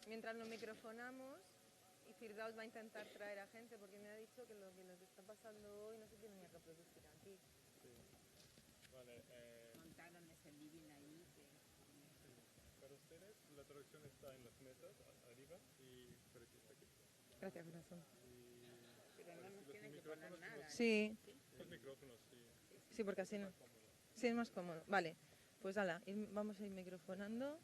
Mientras nos microfonamos, y Firdaus va a intentar traer a gente, porque me ha dicho que lo que nos está pasando hoy no se tiene ni a reproducir aquí. Sí. Vale, montaron ese living ahí. para ustedes la traducción está en las mesas arriba y por aquí está aquí. Gracias, corazón. Pero no nos tienen que poner nada. Sí. Los micrófonos, sí. Sí, porque así no. Sí, es más cómodo. Vale, pues ala, vamos a ir microfonando.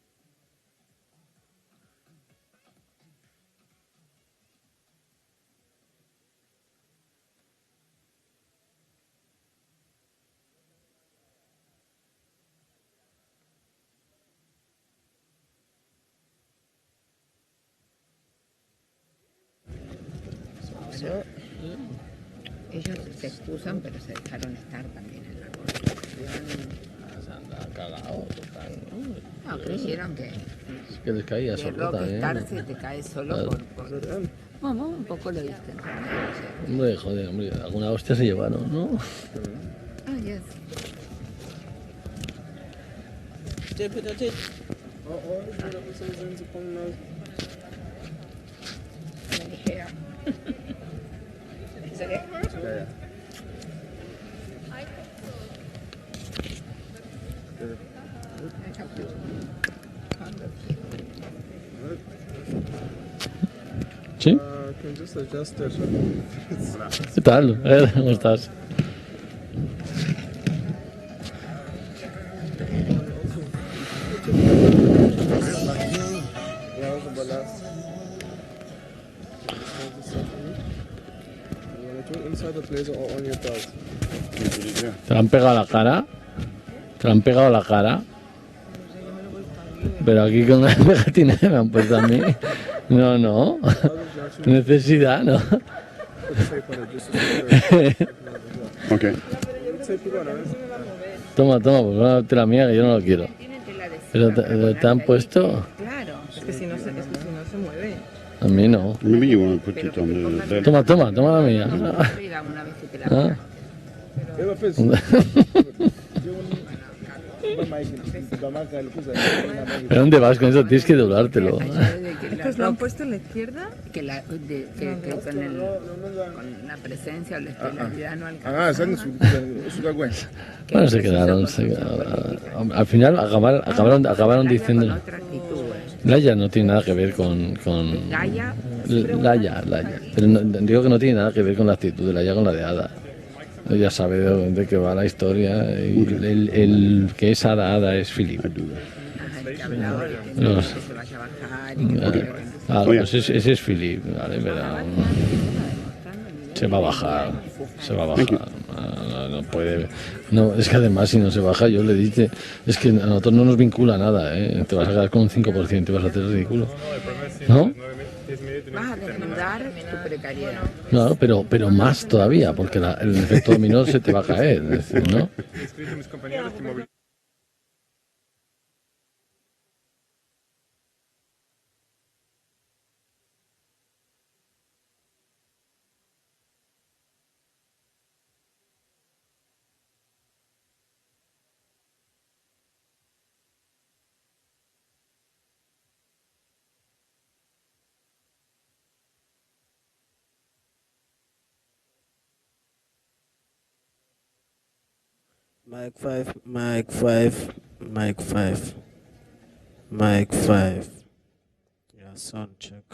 Ahora, ellos se excusan, pero se dejaron estar también en la conversación. Se han cagado total, ¿no? No, creyeron que Es que les caía el solo también. rockstar se te cae solo Claro. por... Bueno, un poco lo viste. Hombre, joder, hombre, alguna hostia se llevaron, ¿no? Ah, yes. Hair. Is it? Yeah. I have to convert. ¿Sí? Can just adjust it. ¿Qué tal? ¿Cómo estás? Ja, dat is een ballast. Inside the laser or on your belt. ¿Te lo han pegado a la cara? ¿Te lo han pegado a la cara? Pero aquí con la pegatina me han puesto a mí. No, no. Necesidad, ¿no? Okay. Toma, toma, pues van a darte la mía que yo no lo quiero. Tiene tela de Pero seda para te han ponerte puesto. ahí. Claro. Es que si no se mueve. A mí no. Maybe you want to put it on the bed. Toma, toma, toma la mía. Pega una vez que te la Ah. ¿Pero dónde vas con eso? Tienes que doblártelo. Pues lo han puesto en la izquierda. Que con la presencia o la estelaridad no Ah, alcanzaba. Bueno, se quedaron. Al final acabaron diciendo. Con otra actitud. Laia no tiene nada que ver con Gaia, Laia. Pero digo que no tiene nada que ver con la actitud de Laia con la de Ada. Ella sabe de qué va la historia. Y el que es Ada es Philip. el que hablaba de que Los- se vaya a bajar y que Ah, pues ese es Philip, ¿vale? Pero se va a bajar. No puede. No, es que además si no se baja, yo le dije, es que a nosotros no nos vincula nada, ¿eh? Te vas a quedar con un 5% y vas a hacer ridículo. ¿No? vas a desnudar tu precariedad. No, pero más todavía, porque el efecto dominó se te va a caer, es decir, ¿no? Escrito a mis compañeros que movilizan. Mic 5, mic 5, mic 5, mic 5. Yeah, sound check.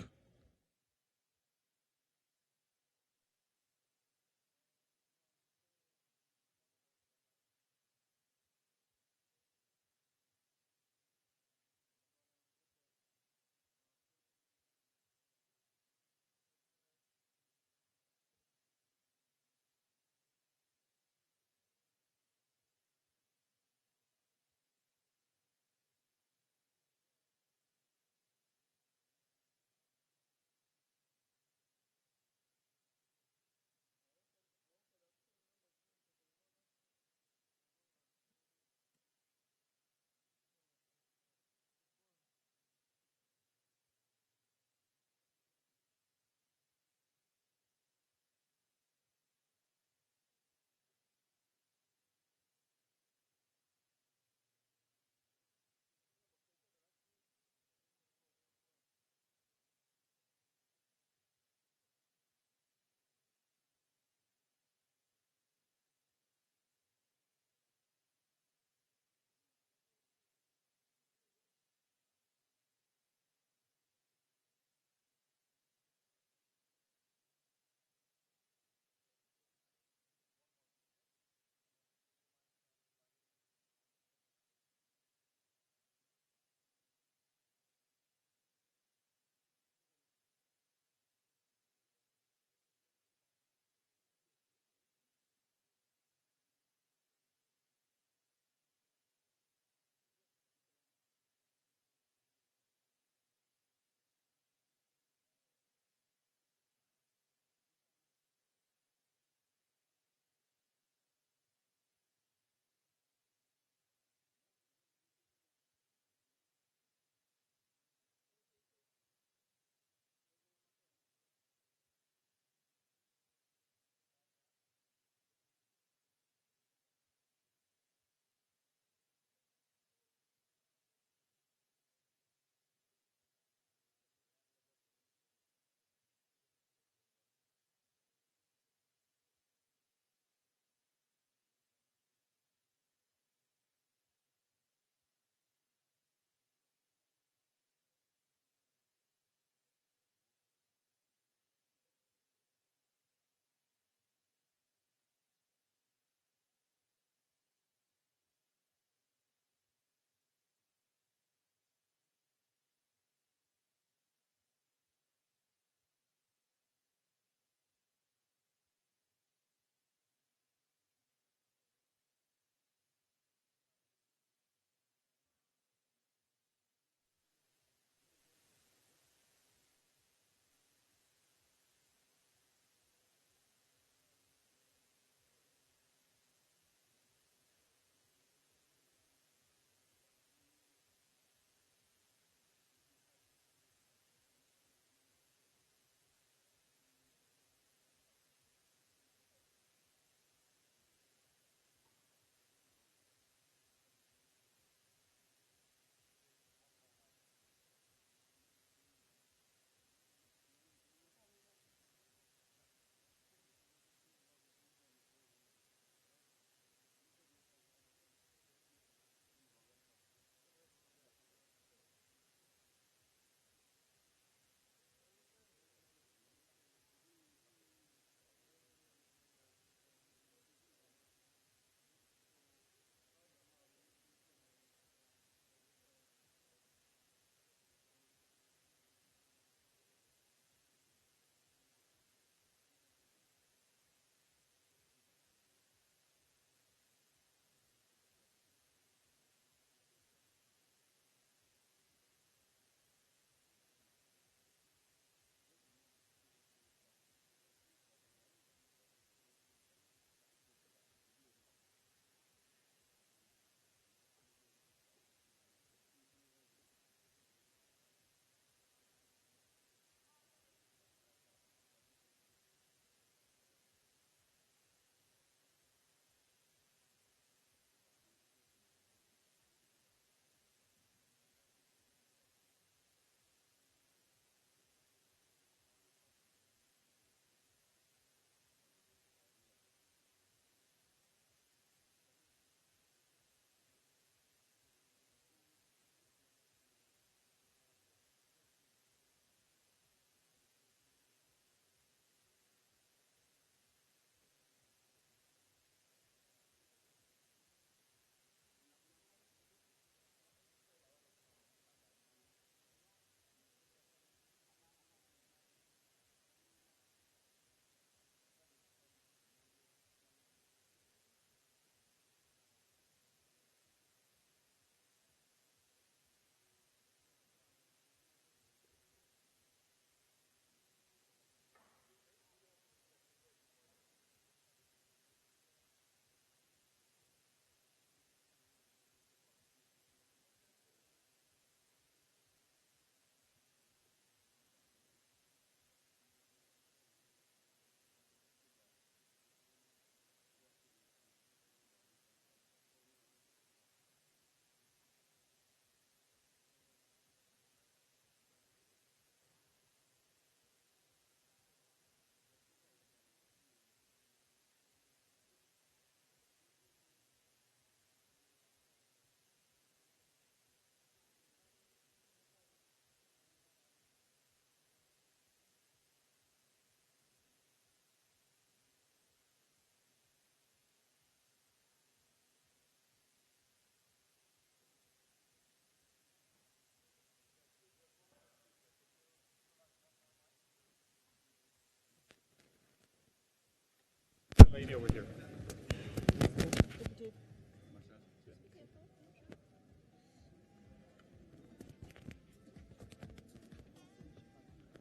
lady over here.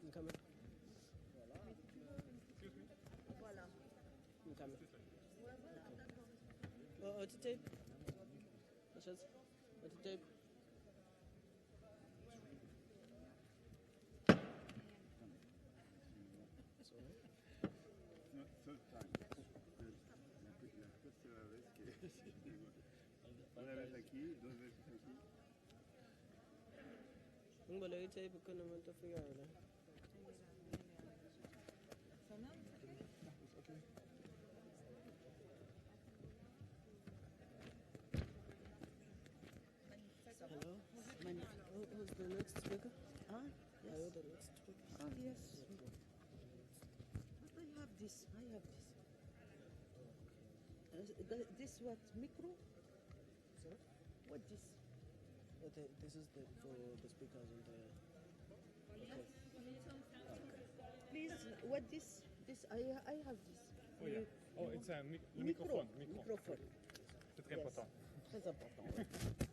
I'm coming. I'm coming. To tape. To tape. Una vez aquí, 2 veces aquí. Un bolero tape con un momento figurado. Hello? Who's the next speaker? Ah, Are you the next speaker? oh yes. But I have this. This what micro? Sir? What this? This is for the speakers on the... Okay. Please, what this? This I have this. Oh yeah. Oh, it's a Micro. microphone. Microphone. C'est très important. Très important.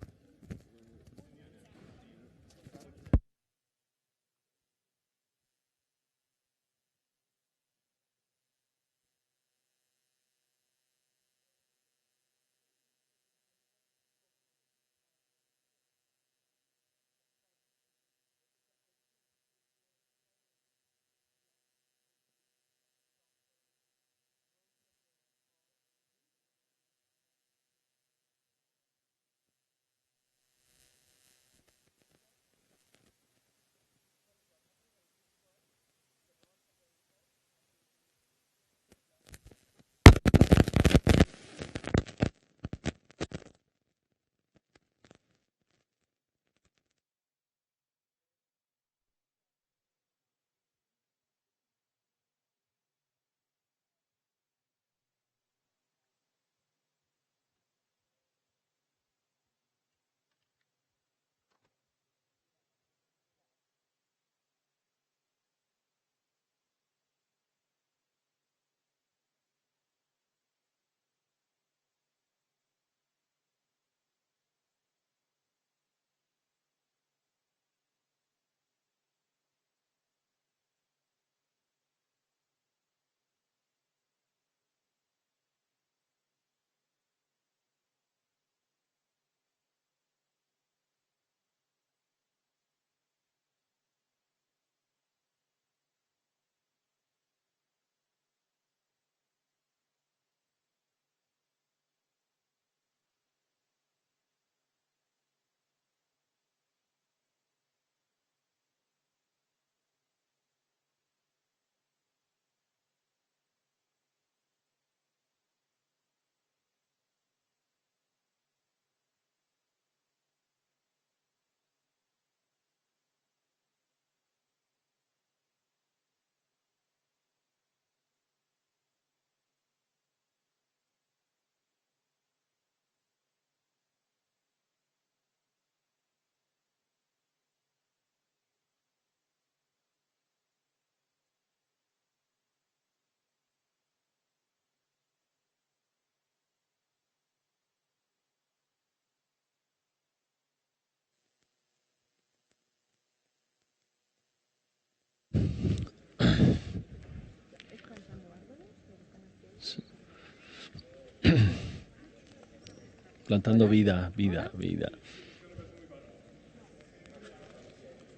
Plantando vida, vida, vida.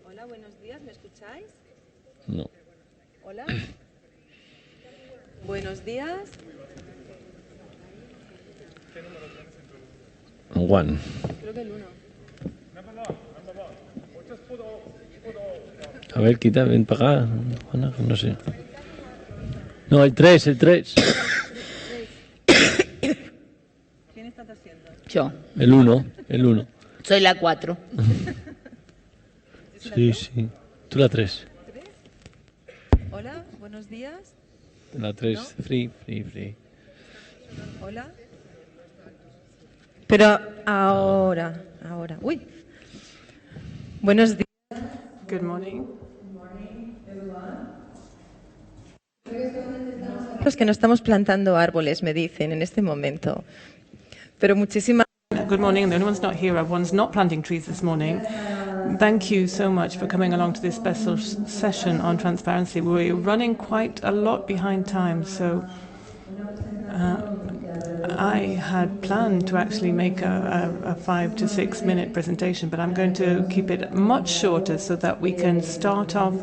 Hola, buenos días, ¿me escucháis? No. Hola. Buenos días. One. Creo que el 1. A ver, quita, ven para acá. Juana, no sé. No, el 3, el 3. ¿Quién está tosiendo? Yo. El 1, el 1. Soy la 4. Sí, sí. Tú la 3. Hola, buenos días. La 3, ¿No? free, free, free. Hola. Pero ahora. Uy. Buenos días. Good morning. Los que no estamos plantando árboles, me dicen en este momento. Pero muchísimas Good morning. The only one's not here. Everyone's not planting trees this morning. Thank you so much for coming along to this special session on transparency. We're running quite a lot behind time, so I had planned to actually make a 5 to 6 minute presentation, but I'm going to keep it much shorter so that we can start off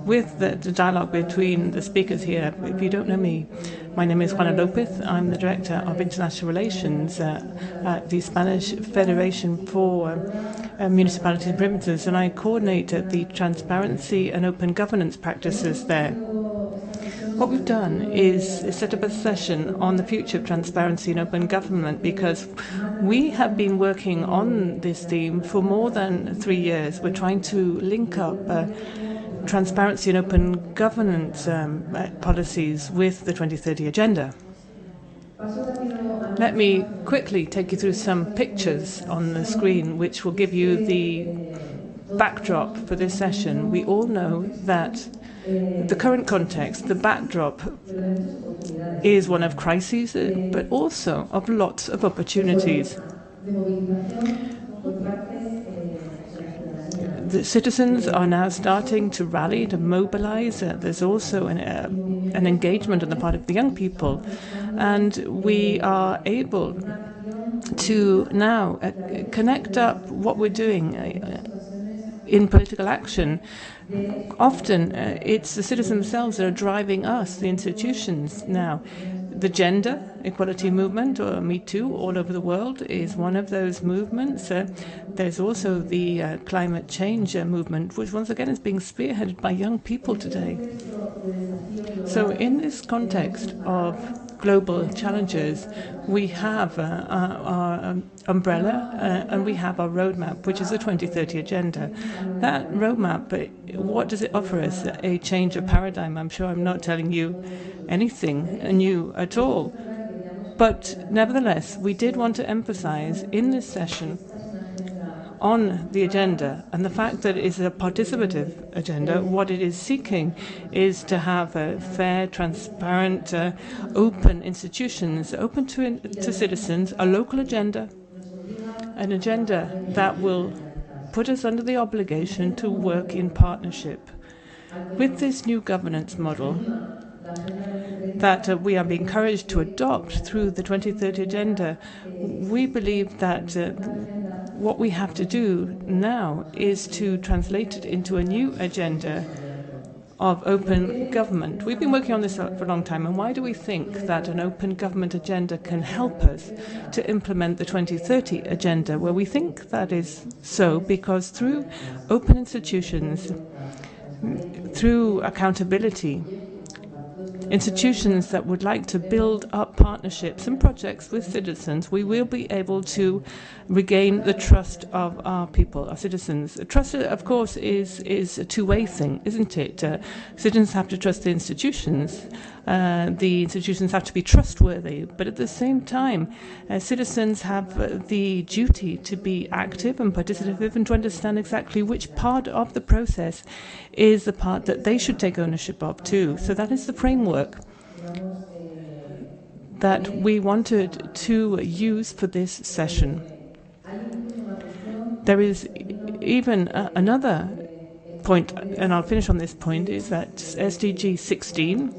with the dialogue between the speakers here. If you don't know me, my name is Juana Lopez. I'm the Director of International Relations at the Spanish Federation for Municipalities and Provinces, and I coordinate the transparency and open governance practices there. What we've done is set up a session on the future of transparency and open government because we have been working on this theme for more than 3 years. We're trying to link up transparency and open governance policies with the 2030 agenda. Let me quickly take you through some pictures on the screen which will give you the backdrop for this session. We all know that the current context, the backdrop, is one of crises, but also of lots of opportunities. The citizens are now starting to rally, to mobilize. There's also an engagement on the part of the young people. And we are able to now connect up what we're doing in political action. Often it's the citizens themselves that are driving us, the institutions now. The gender equality movement, or Me Too, all over the world is one of those movements. There's also the climate change movement, which once again is being spearheaded by young people today. So in this context of global challenges, we have our umbrella and we have our roadmap, which is the 2030 agenda. That roadmap, what does it offer us? A change of paradigm. I'm sure I'm not telling you anything new at all. But nevertheless, we did want to emphasize in this session on the agenda and the fact that it is a participative agenda. What it is seeking is to have fair, transparent, open institutions, open to citizens, a local agenda, an agenda that will put us under the obligation to work in partnership. With this new governance model that we are being encouraged to adopt through the 2030 agenda, we believe that what we have to do now is to translate it into a new agenda of open government. We've been working on this for a long time, and why do we think that an open government agenda can help us to implement the 2030 agenda? Well, we think that is so because through open institutions, through accountability, institutions that would like to build up partnerships and projects with citizens, we will be able to regain the trust of our people, our citizens. Trust, of course, is a two-way thing, isn't it? Citizens have to trust the institutions. The institutions have to be trustworthy, but at the same time, citizens have the duty to be active and participative and to understand exactly which part of the process is the part that they should take ownership of too. So that is the framework that we wanted to use for this session. There is even another point, and I'll finish on this point, is that SDG 16,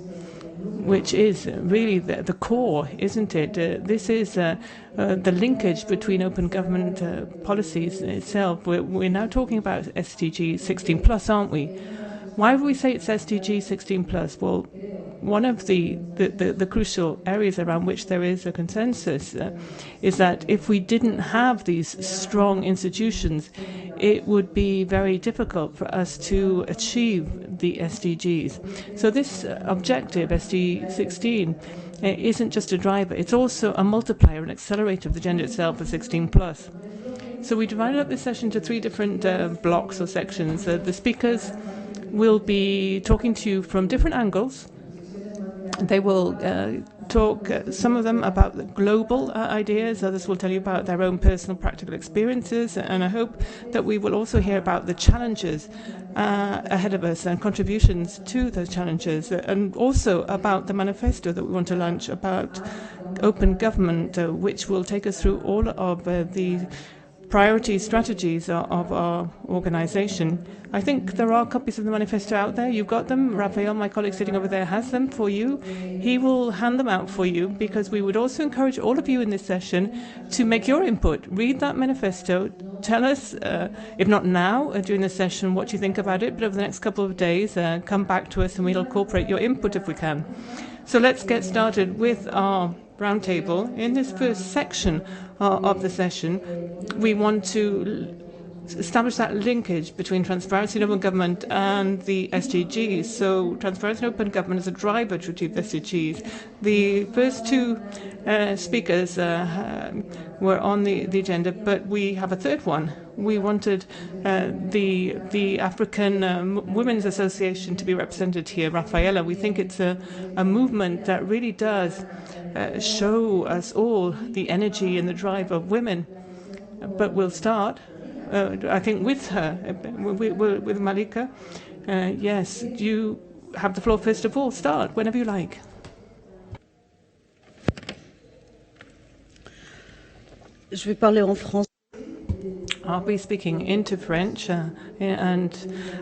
which is really the core, isn't it? This is the linkage between open government policies itself. We're now talking about SDG 16 plus, aren't we? Why would we say it's SDG 16 plus? Well, one of the crucial areas around which there is a consensus is that if we didn't have these strong institutions, it would be very difficult for us to achieve the SDGs. So this objective, SDG 16, isn't just a driver, it's also a multiplier, an accelerator of the agenda itself of 16 plus. So we divided up this session into 3 different blocks or sections. The speakers will be talking to you from different angles. They will talk, some of them about the global ideas, others will tell you about their own personal practical experiences, and I hope that we will also hear about the challenges ahead of us and contributions to those challenges, and also about the manifesto that we want to launch about open government, which will take us through all of the priority strategies of our organization. I think there are copies of the manifesto out there. You've got them. Raphael, my colleague sitting over there, has them for you. He will hand them out for you, because we would also encourage all of you in this session to make your input. Read that manifesto. Tell us, if not now during the session, what you think about it, but over the next couple of days, come back to us and we'll incorporate your input if we can. So let's get started with our roundtable. In this first section of the session, we want to establish that linkage between transparency and open government and the SDGs. So transparency and open government is a driver to achieve the SDGs. The first two speakers were on the agenda, but we have a third one. We wanted the African Women's Association to be represented here, Rafaela. We think it's a movement that really does show us all the energy and the drive of women. But we'll start, I think, with her, with Malika. Yes, you have the floor first of all. Start whenever you like. Je vais parler en français. I'll be speaking into French, and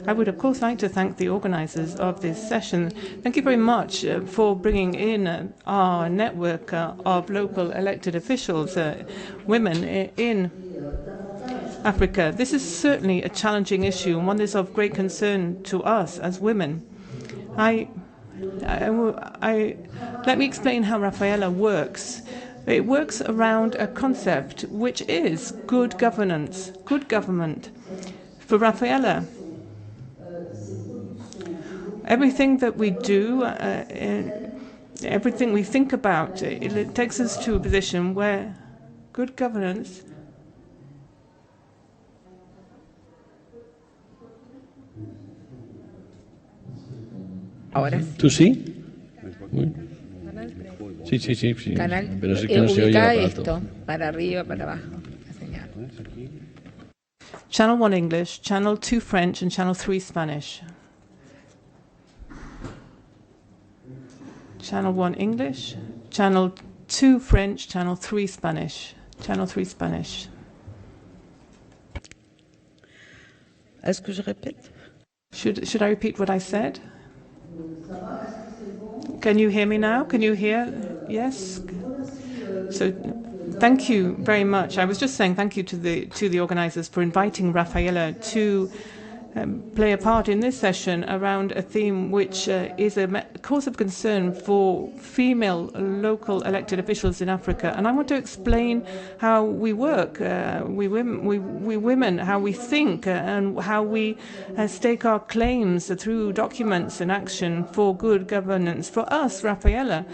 I would, of course, like to thank the organizers of this session. Thank you very much for bringing in our network of local elected officials, women in Africa. This is certainly a challenging issue, and one that is of great concern to us as women. Let me explain how Rafaela works. It works around a concept which is good governance, good government. For Rafaela, everything that we do, everything we think about, it takes us to a position where good governance Ahora ¿Tú sí? Sí, sí, sí, sí. Canal, Pero sí que no se oye ubica el aparato. esto, para arriba, para abajo, la señal. Channel 1 English, Channel 2 French, and Channel 3 Spanish. Channel 1 English, Channel 2 French, Channel 3 Spanish. Channel 3 Spanish. Est-ce que je répète? Should I repeat what I said? Can you hear me now? Can you hear? Yes? So thank you very much. I was just saying thank you to the organizers for inviting Rafaela to play a part in this session around a theme which is a cause of concern for female local elected officials in Africa. And I want to explain how we work, we women, how we think, and how we stake our claims through documents and action for good governance. For us, Rafaela,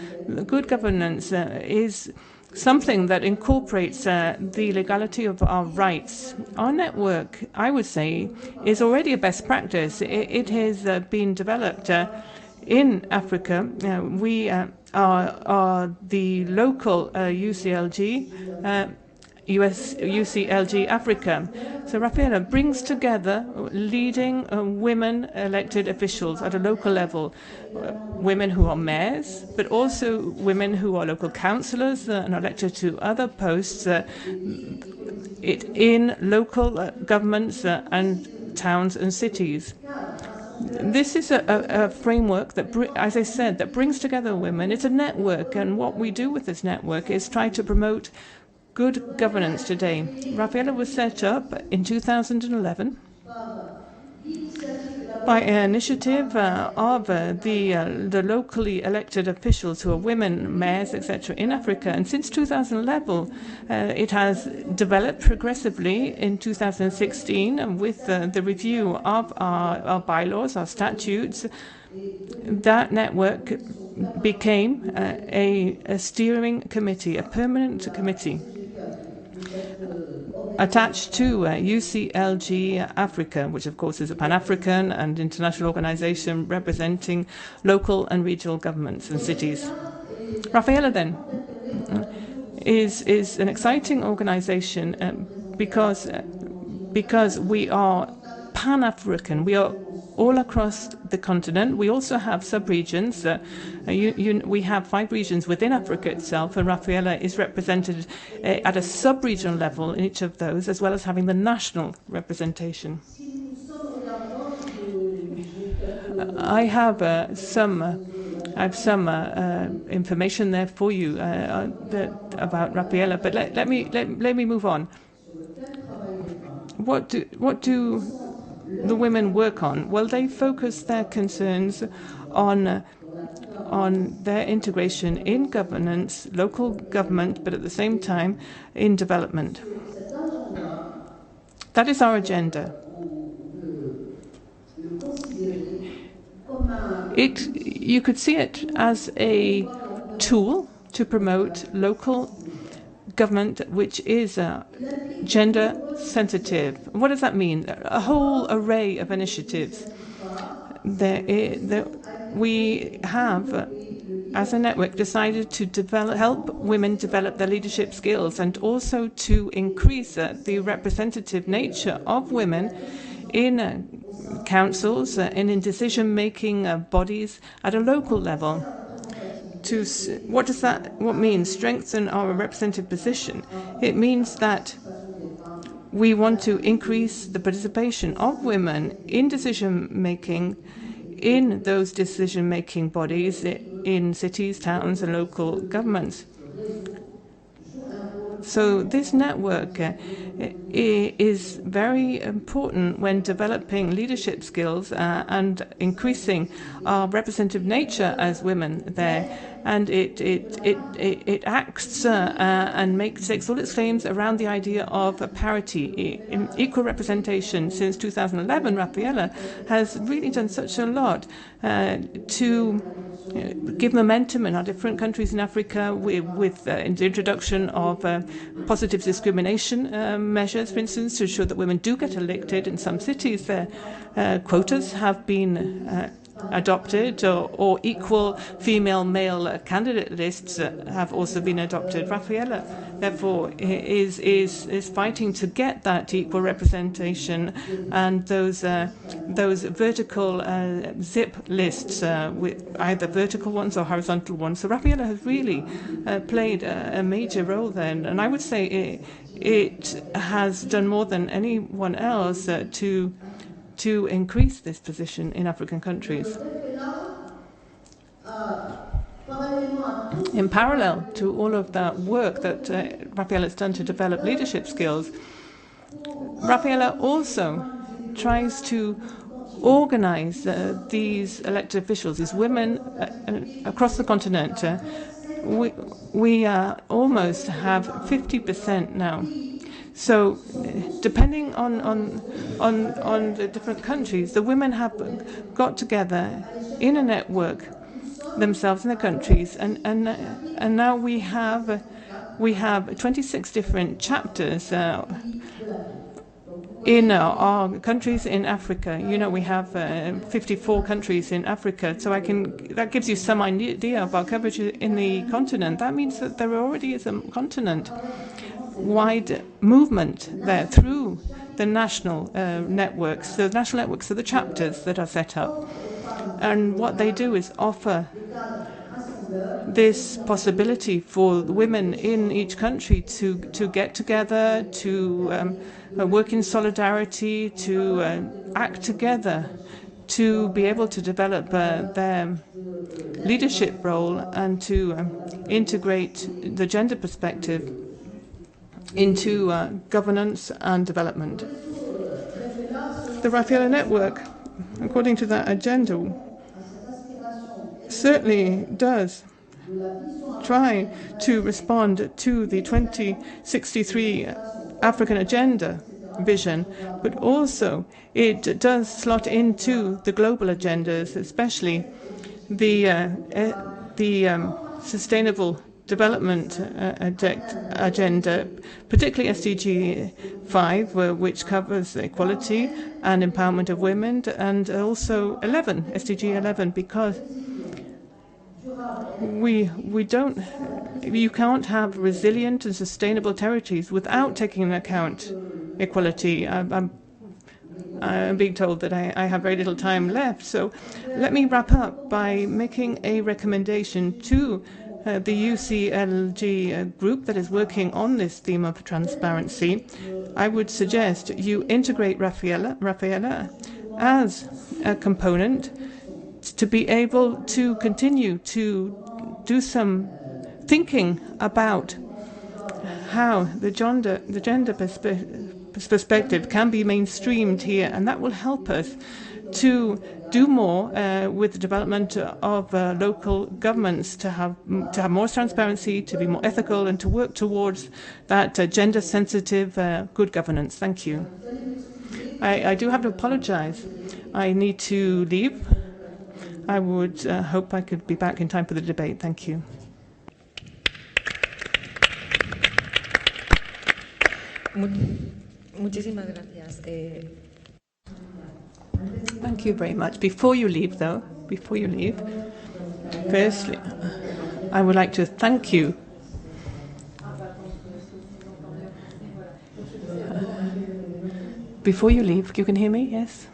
good governance is something that incorporates the legality of our rights. Our network, I would say, is already a best practice. It has been developed in Africa. We are the local UCLG, UCLG Africa. So Rafaela brings together leading women elected officials at a local level, women who are mayors, but also women who are local councillors and elected to other posts in local governments and towns and cities. This is a framework that, as I said, that brings together women. It's a network, and what we do with this network is try to promote good governance today. Rafaela was set up in 2011 by an initiative of the locally elected officials who are women, mayors, etc. in Africa. And since 2011, it has developed progressively in 2016 with the review of our bylaws, our statutes. That network became a steering committee, a permanent committee attached to UCLG Africa, which of course is a Pan-African and international organization representing local and regional governments and cities. Rafaela then is an exciting organization because we are Pan-African. We are all across the continent. We also have sub-regions. We have 5 regions within Africa itself, and Rafaela is represented at a sub-regional level in each of those, as well as having the national representation. I have some information there for you about Rafaela, but let me move on. What do the women work on? Well, they focus their concerns on their integration in governance, local government, but at the same time in development. That is our agenda. You could see it as a tool to promote local government which is gender sensitive. What does that mean? A whole array of initiatives. We have, as a network, decided to help women develop their leadership skills and also to increase the representative nature of women in councils and in decision-making bodies at a local level. What means strengthen our representative position? It means that we want to increase the participation of women in decision-making in those decision-making bodies in cities, towns, and local governments. So this network is very important when developing leadership skills and increasing our representative nature as women there. And it acts and takes all its claims around the idea of parity, equal representation. Since 2011, Rafaela has really done such a lot to give momentum in our different countries in Africa with the introduction of positive discrimination measures, for instance, to ensure that women do get elected. In some cities, quotas have been adopted, or equal female-male candidate lists have also been adopted. Rafaela, therefore, is fighting to get that equal representation and those vertical zip lists, with either vertical ones or horizontal ones. So Rafaela has really played a major role then, and I would say it has done more than anyone else to increase this position in African countries. In parallel to all of that work that Rafaela has done to develop leadership skills, Rafaela also tries to organize these elected officials, these women across the continent. We almost have 50% now. So, depending on the different countries, the women have got together in a network themselves in their countries, and now we have 26 different chapters in our countries in Africa. You know, we have 54 countries in Africa, so that gives you some idea of our coverage in the continent. That means that there already is a continent-wide movement there through the national networks. The national networks are the chapters that are set up, and what they do is offer this possibility for women in each country to get together, to work in solidarity, to act together, to be able to develop their leadership role and to integrate the gender perspective into governance and development. The Rafaela Network, according to that agenda, certainly does try to respond to the 2063 African Agenda vision, but also it does slot into the global agendas, especially the Sustainable Development Agenda, particularly SDG 5, which covers equality and empowerment of women, and also SDG 11, because you can't have resilient and sustainable territories without taking into account equality. I'm being told that I have very little time left, so let me wrap up by making a recommendation to the UCLG group that is working on this theme of transparency. I would suggest you integrate Rafaela as a component to be able to continue to do some thinking about how the gender perspective can be mainstreamed here, and that will help us to do more with the development of local governments, to have more transparency, to be more ethical, and to work towards that gender-sensitive good governance. Thank you. I do have to apologize. I need to leave. I would hope I could be back in time for the debate. Thank you. Muchísimas gracias. Thank you very much. Before you leave, firstly, I would like to thank you. Before you leave, you can hear me? Yes?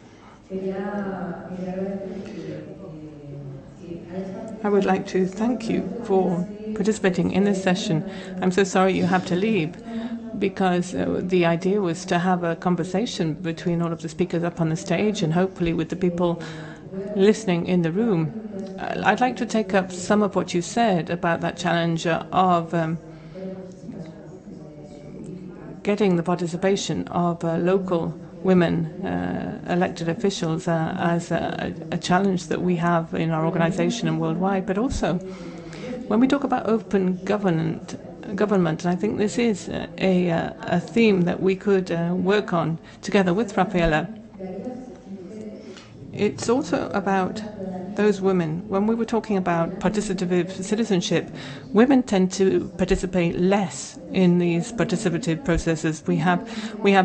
I would like to thank you for participating in this session. I'm so sorry you have to leave, because the idea was to have a conversation between all of the speakers up on the stage and hopefully with the people listening in the room. I'd like to take up some of what you said about that challenge of getting the participation of local women elected officials as a challenge that we have in our organization and worldwide, but also when we talk about open government, and I think this is a theme that we could work on together with Rafaela. It's also about those women. When we were talking about participative citizenship, women tend to participate less in these participative processes. We have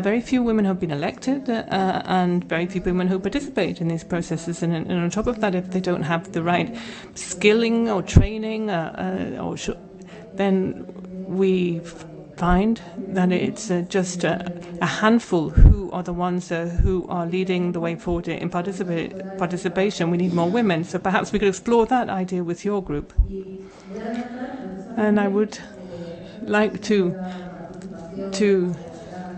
very few women who have been elected and very few women who participate in these processes. And on top of that, if they don't have the right skilling or training, then we find that it's just a handful who are the ones who are leading the way forward in participation. We need more women, so perhaps we could explore that idea with your group. And I would like to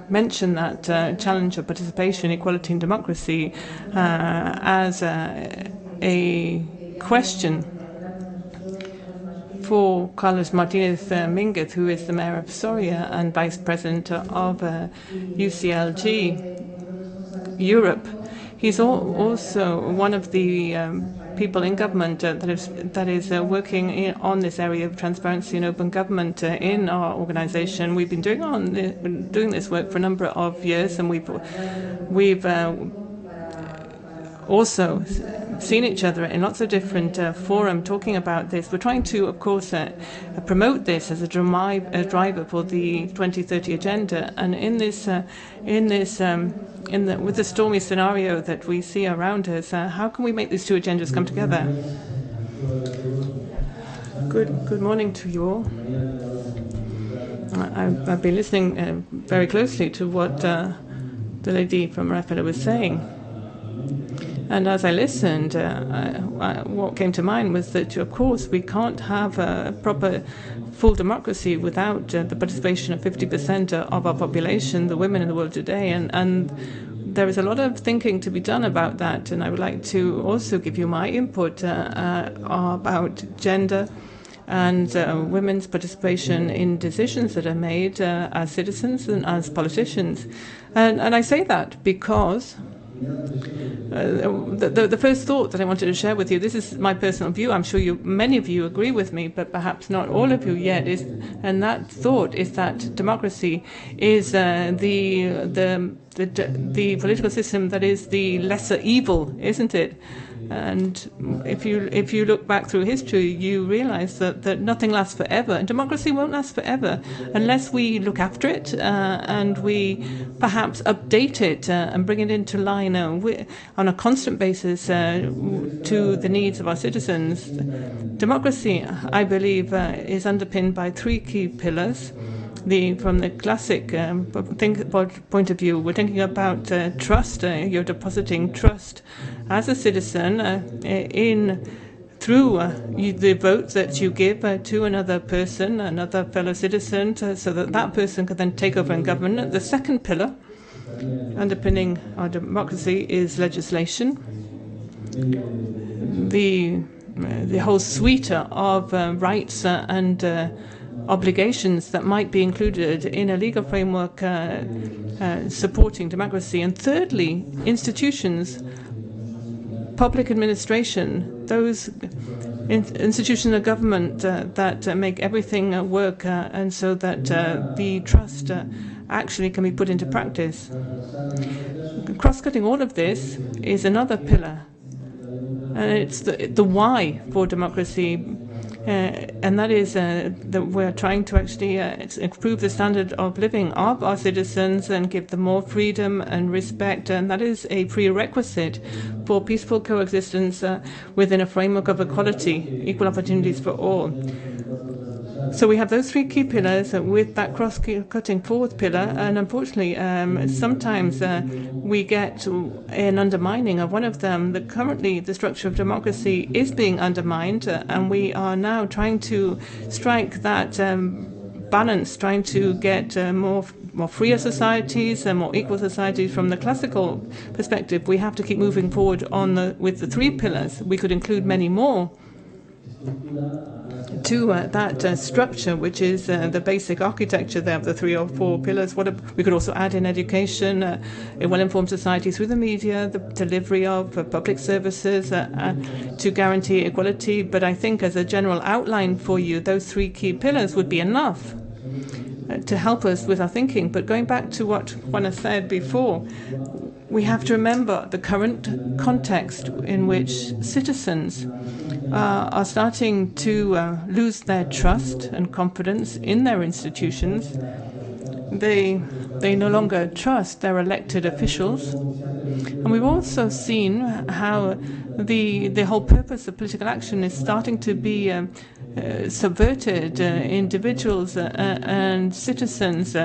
mention that challenge of participation, equality and democracy as a question for Carlos Martinez Minguez, who is the mayor of Soria and vice president of UCLG Europe. He's also one of the people in government that is working on this area of transparency and open government in our organization. We've been doing this work for a number of years, and we've also seen each other in lots of different forums talking about this. We're trying to, of course, promote this as a driver for the 2030 agenda. And with the stormy scenario that we see around us, how can we make these two agendas come together? Good morning to you all. I've been listening very closely to what the lady from Rafaela was saying. And as I listened, what came to mind was that, of course, we can't have a proper full democracy without the participation of 50% of our population, the women in the world today. And there is a lot of thinking to be done about that. And I would like to also give you my input about gender and women's participation in decisions that are made as citizens and as politicians. And I say that because the first thought that I wanted to share with you, this is my personal view, I'm sure many of you agree with me, but perhaps not all of you yet, and that thought is that democracy is the political system that is the lesser evil, isn't it? And if you look back through history, you realize that nothing lasts forever, and democracy won't last forever unless we look after it and we perhaps update it and bring it into line on a constant basis to the needs of our citizens. Democracy, I believe, is underpinned by three key pillars. From the classic point of view, we're thinking about trust. You're depositing trust as a citizen through the vote that you give to another person, another fellow citizen, so that person can then take over in government. The second pillar underpinning our democracy is legislation. The whole suite of rights and obligations that might be included in a legal framework supporting democracy. And thirdly, institutions, public administration, those institutions of government that make everything work and so that the trust actually can be put into practice. Cross-cutting all of this is another pillar. And it's the why for democracy. And that is that we're trying to actually improve the standard of living of our citizens and give them more freedom and respect. And that is a prerequisite for peaceful coexistence within a framework of equality, equal opportunities for all. So we have those three key pillars with that cross-cutting fourth pillar, and unfortunately, sometimes we get an undermining of one of them. Currently, the structure of democracy is being undermined, and we are now trying to strike that balance, trying to get more freer societies and more equal societies. From the classical perspective, we have to keep moving forward with the three pillars. We could include many more to that structure, which is the basic architecture there of the three or four pillars. We could also add in education, a well-informed society through the media, the delivery of public services to guarantee equality. But I think as a general outline for you, those three key pillars would be enough to help us with our thinking. But going back to what Juana said before, we have to remember the current context in which citizens are starting to lose their trust and confidence in their institutions. They no longer trust their elected officials. And we've also seen how the whole purpose of political action is starting to be subverted. Individuals and citizens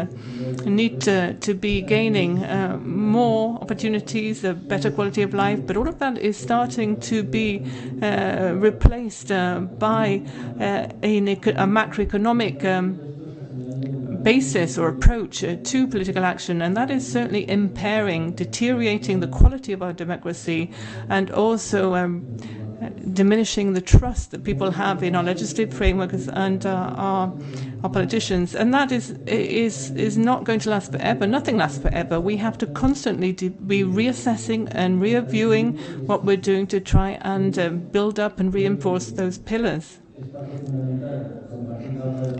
need to be gaining more opportunities, a better quality of life, but all of that is starting to be replaced by a macroeconomic basis or approach to political action, and that is certainly impairing, deteriorating the quality of our democracy, and also diminishing the trust that people have in our legislative frameworks and our politicians. And that is not going to last forever. Nothing lasts forever. We have to constantly be reassessing and reviewing what we're doing to try and build up and reinforce those pillars.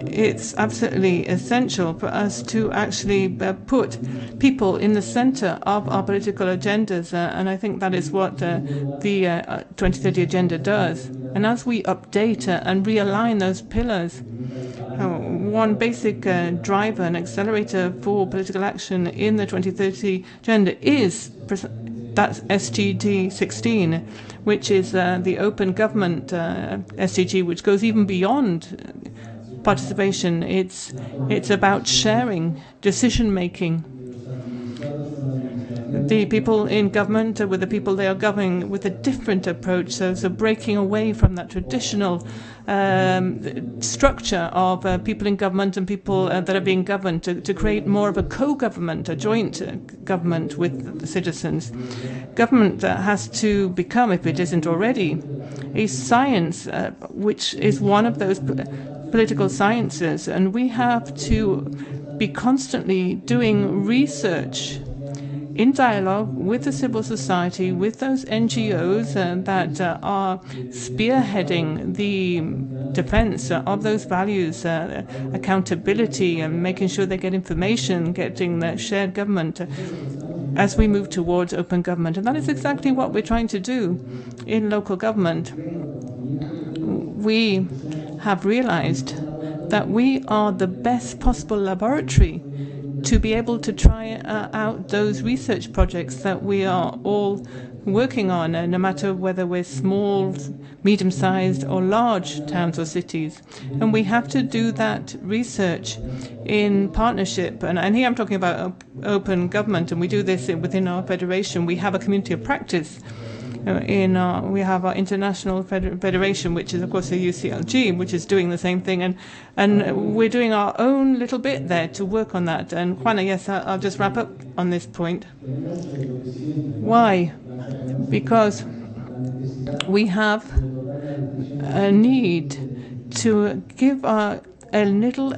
It's absolutely essential for us to actually put people in the center of our political agendas, and I think that is what the 2030 agenda does. And as we update and realign those pillars, one basic driver and accelerator for political action in the 2030 agenda is that's SDG 16, which is the open government SDG, which goes even beyond participation. It's about sharing, decision making. The people in government with the people they are governing with a different approach, so breaking away from that traditional structure of people in government and people that are being governed, to create more of a co-government, a joint government with the citizens. Government has to become, if it isn't already, a science which is one of those political sciences, and we have to be constantly doing research in dialogue with the civil society, with those NGOs that are spearheading the defense of those values, accountability, and making sure they get information, getting the shared government. as we move towards open government. And that is exactly what we're trying to do in local government. We have realized that we are the best possible laboratory to be able to try out those research projects that we are all working on, no matter whether we're small, medium-sized or large towns or cities. And we have to do that research in partnership. And here I'm talking about open government, and we do this within our federation. We have a community of practice. We have our international federation, which is of course the UCLG, which is doing the same thing, and we're doing our own little bit there to work on that. And Juana, yes, I'll just wrap up on this point. Why? Because we have a need to give a little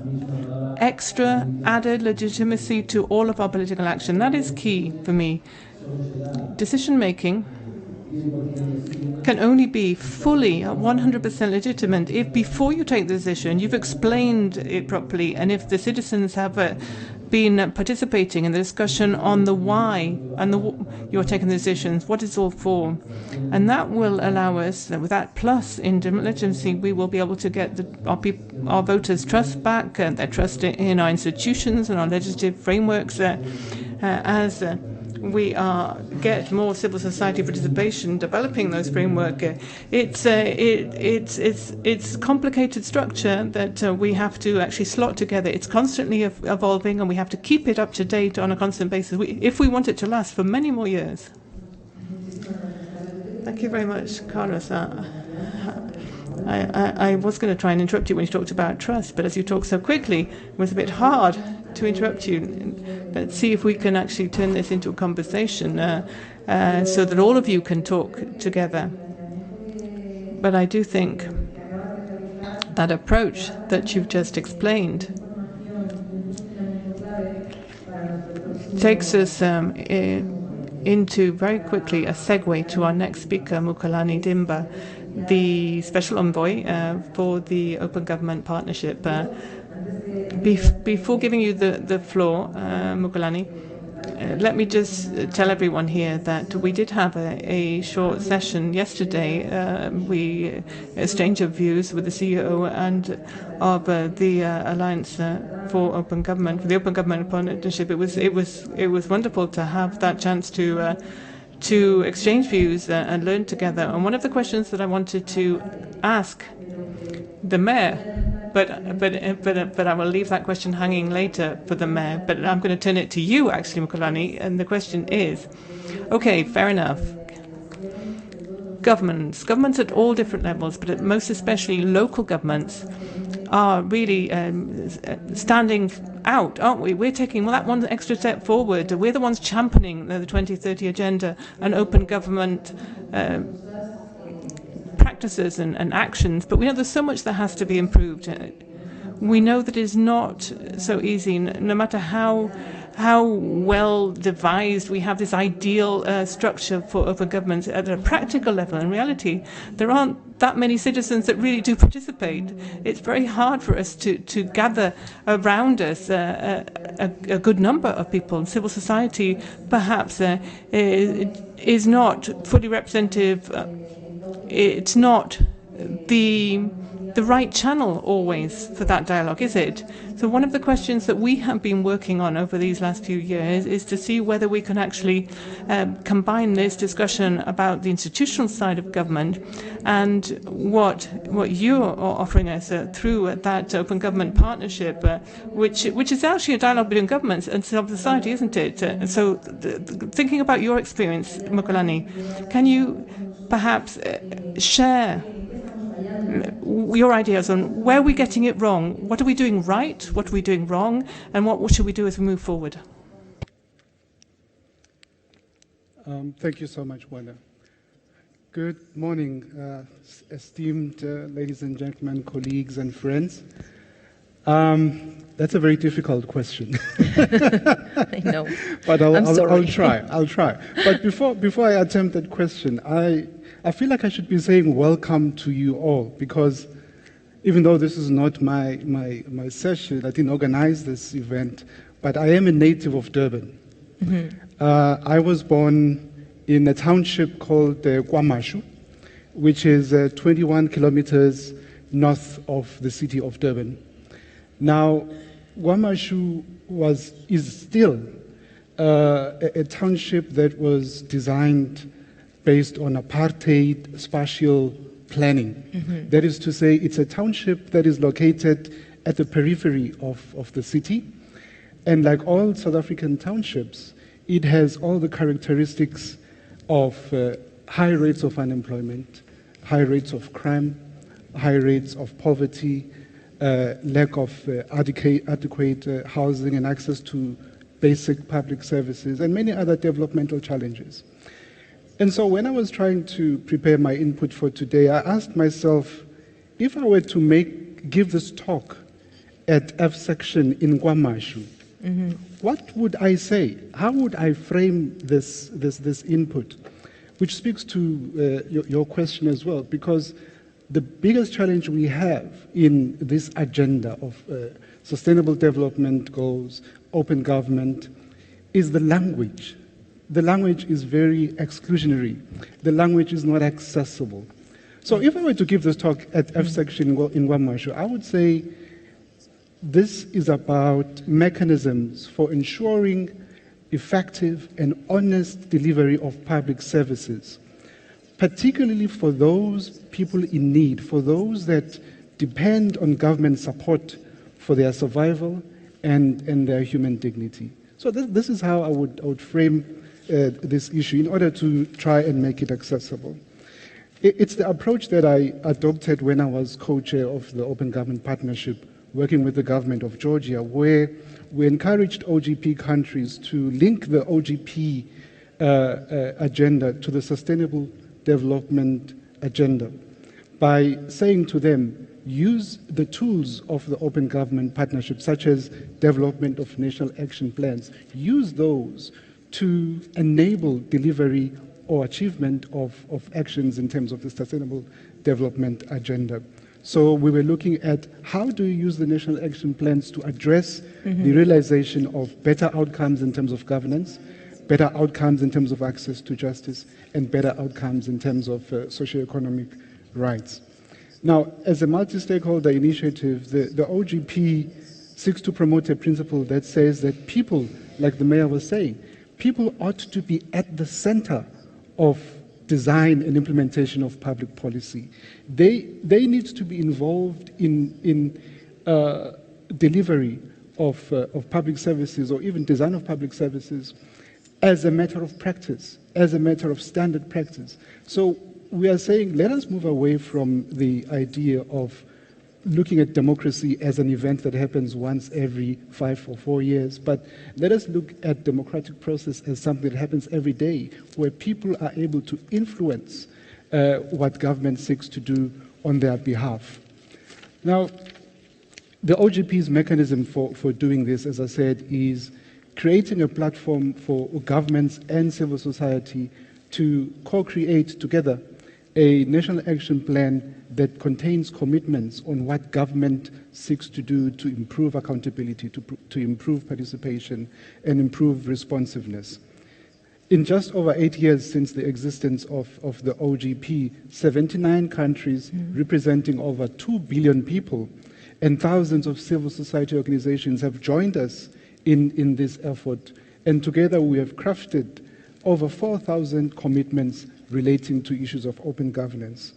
extra added legitimacy to all of our political action. That is key for me. Decision making can only be fully 100% legitimate if before you take the decision you've explained it properly, and if the citizens have been participating in the discussion on the why and you're taking the decisions, what it's all for. And that will allow us, with that plus in legitimacy, we will be able to get our voters' trust back, their trust in our institutions and our legislative frameworks as we get more civil society participation, developing those framework. It's complicated structure that we have to actually slot together. It's constantly evolving, and we have to keep it up to date on a constant basis if we want it to last for many more years. Thank you very much, Carlos. I was going to try and interrupt you when you talked about trust, but as you talked so quickly, it was a bit hard to interrupt you. Let's see if we can actually turn this into a conversation so that all of you can talk together. But I do think that approach that you've just explained takes us into very quickly a segue to our next speaker, Mukalani Dimba, the Special Envoy for the Open Government Partnership. Before giving you the floor, Mukalani, let me just tell everyone here that we did have a short session yesterday. We exchanged views with the CEO and of the Alliance for Open Government, for the Open Government Partnership. It was wonderful to have that chance to exchange views and learn together. And one of the questions that I wanted to ask the mayor, but I will leave that question hanging later for the mayor. But I'm going to turn it to you, actually, Mukalani. And the question is, okay, fair enough. Governments at all different levels, but most especially local governments, are really standing out, aren't we? We're taking that one extra step forward. We're the ones championing the 2030 agenda and open government practices and actions. But we know there's so much that has to be improved. We know that it's not so easy, no matter how well devised we have this ideal structure for open government at a practical level. In reality, there aren't that many citizens that really do participate. It's very hard for us to gather around us a good number of people. Civil society perhaps is not fully representative. It's not the right channel always for that dialogue, is it? So one of the questions that we have been working on over these last few years is to see whether we can actually combine this discussion about the institutional side of government and what you are offering us through that open government partnership, which is actually a dialogue between governments and civil society, isn't it? So thinking about your experience, Mukalani, can you perhaps share your ideas on where we're getting it wrong? What are we doing right? What are we doing wrong? And what should we do as we move forward? Thank you so much, Wanda. Good morning, esteemed ladies and gentlemen, colleagues and friends. That's a very difficult question. I know. But I'll try. But before I attempt that question, I feel like I should be saying welcome to you all, because even though this is not my session, I didn't organize this event, but I am a native of Durban. Mm-hmm. I was born in a township called Kwamashu, which is 21 kilometers north of the city of Durban. Now, Kwamashu is still a township that was designed based on apartheid spatial planning. Mm-hmm. That is to say, it's a township that is located at the periphery of the city. And like all South African townships, it has all the characteristics of high rates of unemployment, high rates of crime, high rates of poverty, lack of adequate housing and access to basic public services, and many other developmental challenges. And so when I was trying to prepare my input for today, I asked myself, if I were to give this talk at F section in Kwamashu, mm-hmm. what would I say? How would I frame this input? Which speaks to your question as well, because the biggest challenge we have in this agenda of sustainable development goals, open government, is the language. The language is very exclusionary. The language is not accessible. So if I were to give this talk at F section in Kwamashu, I would say this is about mechanisms for ensuring effective and honest delivery of public services, particularly for those people in need, for those that depend on government support for their survival and their human dignity. So this is how I would frame this issue in order to try and make it accessible. It's the approach that I adopted when I was co-chair of the Open Government Partnership, working with the government of Georgia, where we encouraged OGP countries to link the OGP agenda to the Sustainable Development Agenda by saying to them, use the tools of the Open Government Partnership, such as development of national action plans, use those to enable delivery or achievement of actions in terms of the Sustainable Development Agenda. So we were looking at how do you use the national action plans to address mm-hmm. the realization of better outcomes in terms of governance, better outcomes in terms of access to justice, and better outcomes in terms of socioeconomic rights. Now, as a multi-stakeholder initiative, the OGP seeks to promote a principle that says that people, like the mayor was saying, people ought to be at the center of design and implementation of public policy. They need to be involved in delivery of public services or even design of public services as a matter of practice, as a matter of standard practice. So we are saying, let us move away from the idea of looking at democracy as an event that happens once every 5 or 4 years, but let us look at democratic process as something that happens every day, where people are able to influence what government seeks to do on their behalf. Now, the OGP's mechanism for doing this, as I said, is creating a platform for governments and civil society to co-create together a national action plan that contains commitments on what government seeks to do to improve accountability, to improve participation, and improve responsiveness. In just over 8 years since the existence of the OGP, 79 countries representing over 2 billion people and thousands of civil society organizations have joined us in this effort. And together we have crafted over 4,000 commitments relating to issues of open governance.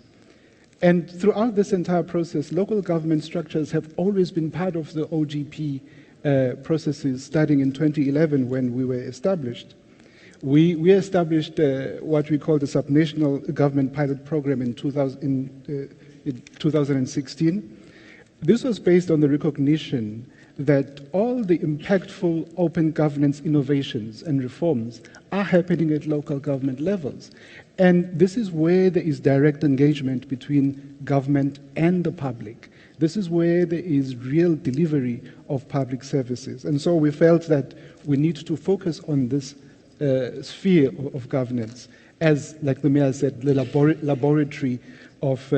And throughout this entire process, local government structures have always been part of the OGP processes, starting in 2011 when we were established. We established what we call the Subnational Government Pilot Program in 2016. This was based on the recognition that all the impactful open governance innovations and reforms are happening at local government levels. And this is where there is direct engagement between government and the public. This is where there is real delivery of public services. And so we felt that we need to focus on this sphere of governance as, like the mayor said, the laboratory of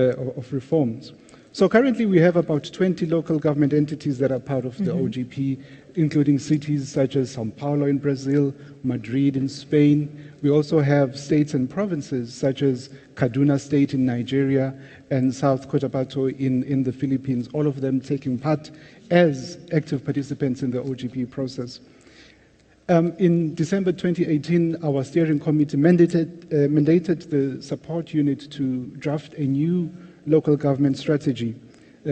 reforms. So currently we have about 20 local government entities that are part of the OGP, including cities such as Sao Paulo in Brazil, Madrid in Spain. We also have states and provinces such as Kaduna State in Nigeria and South Cotabato in the Philippines, all of them taking part as active participants in the OGP process. In December 2018, our steering committee mandated the support unit to draft a new local government strategy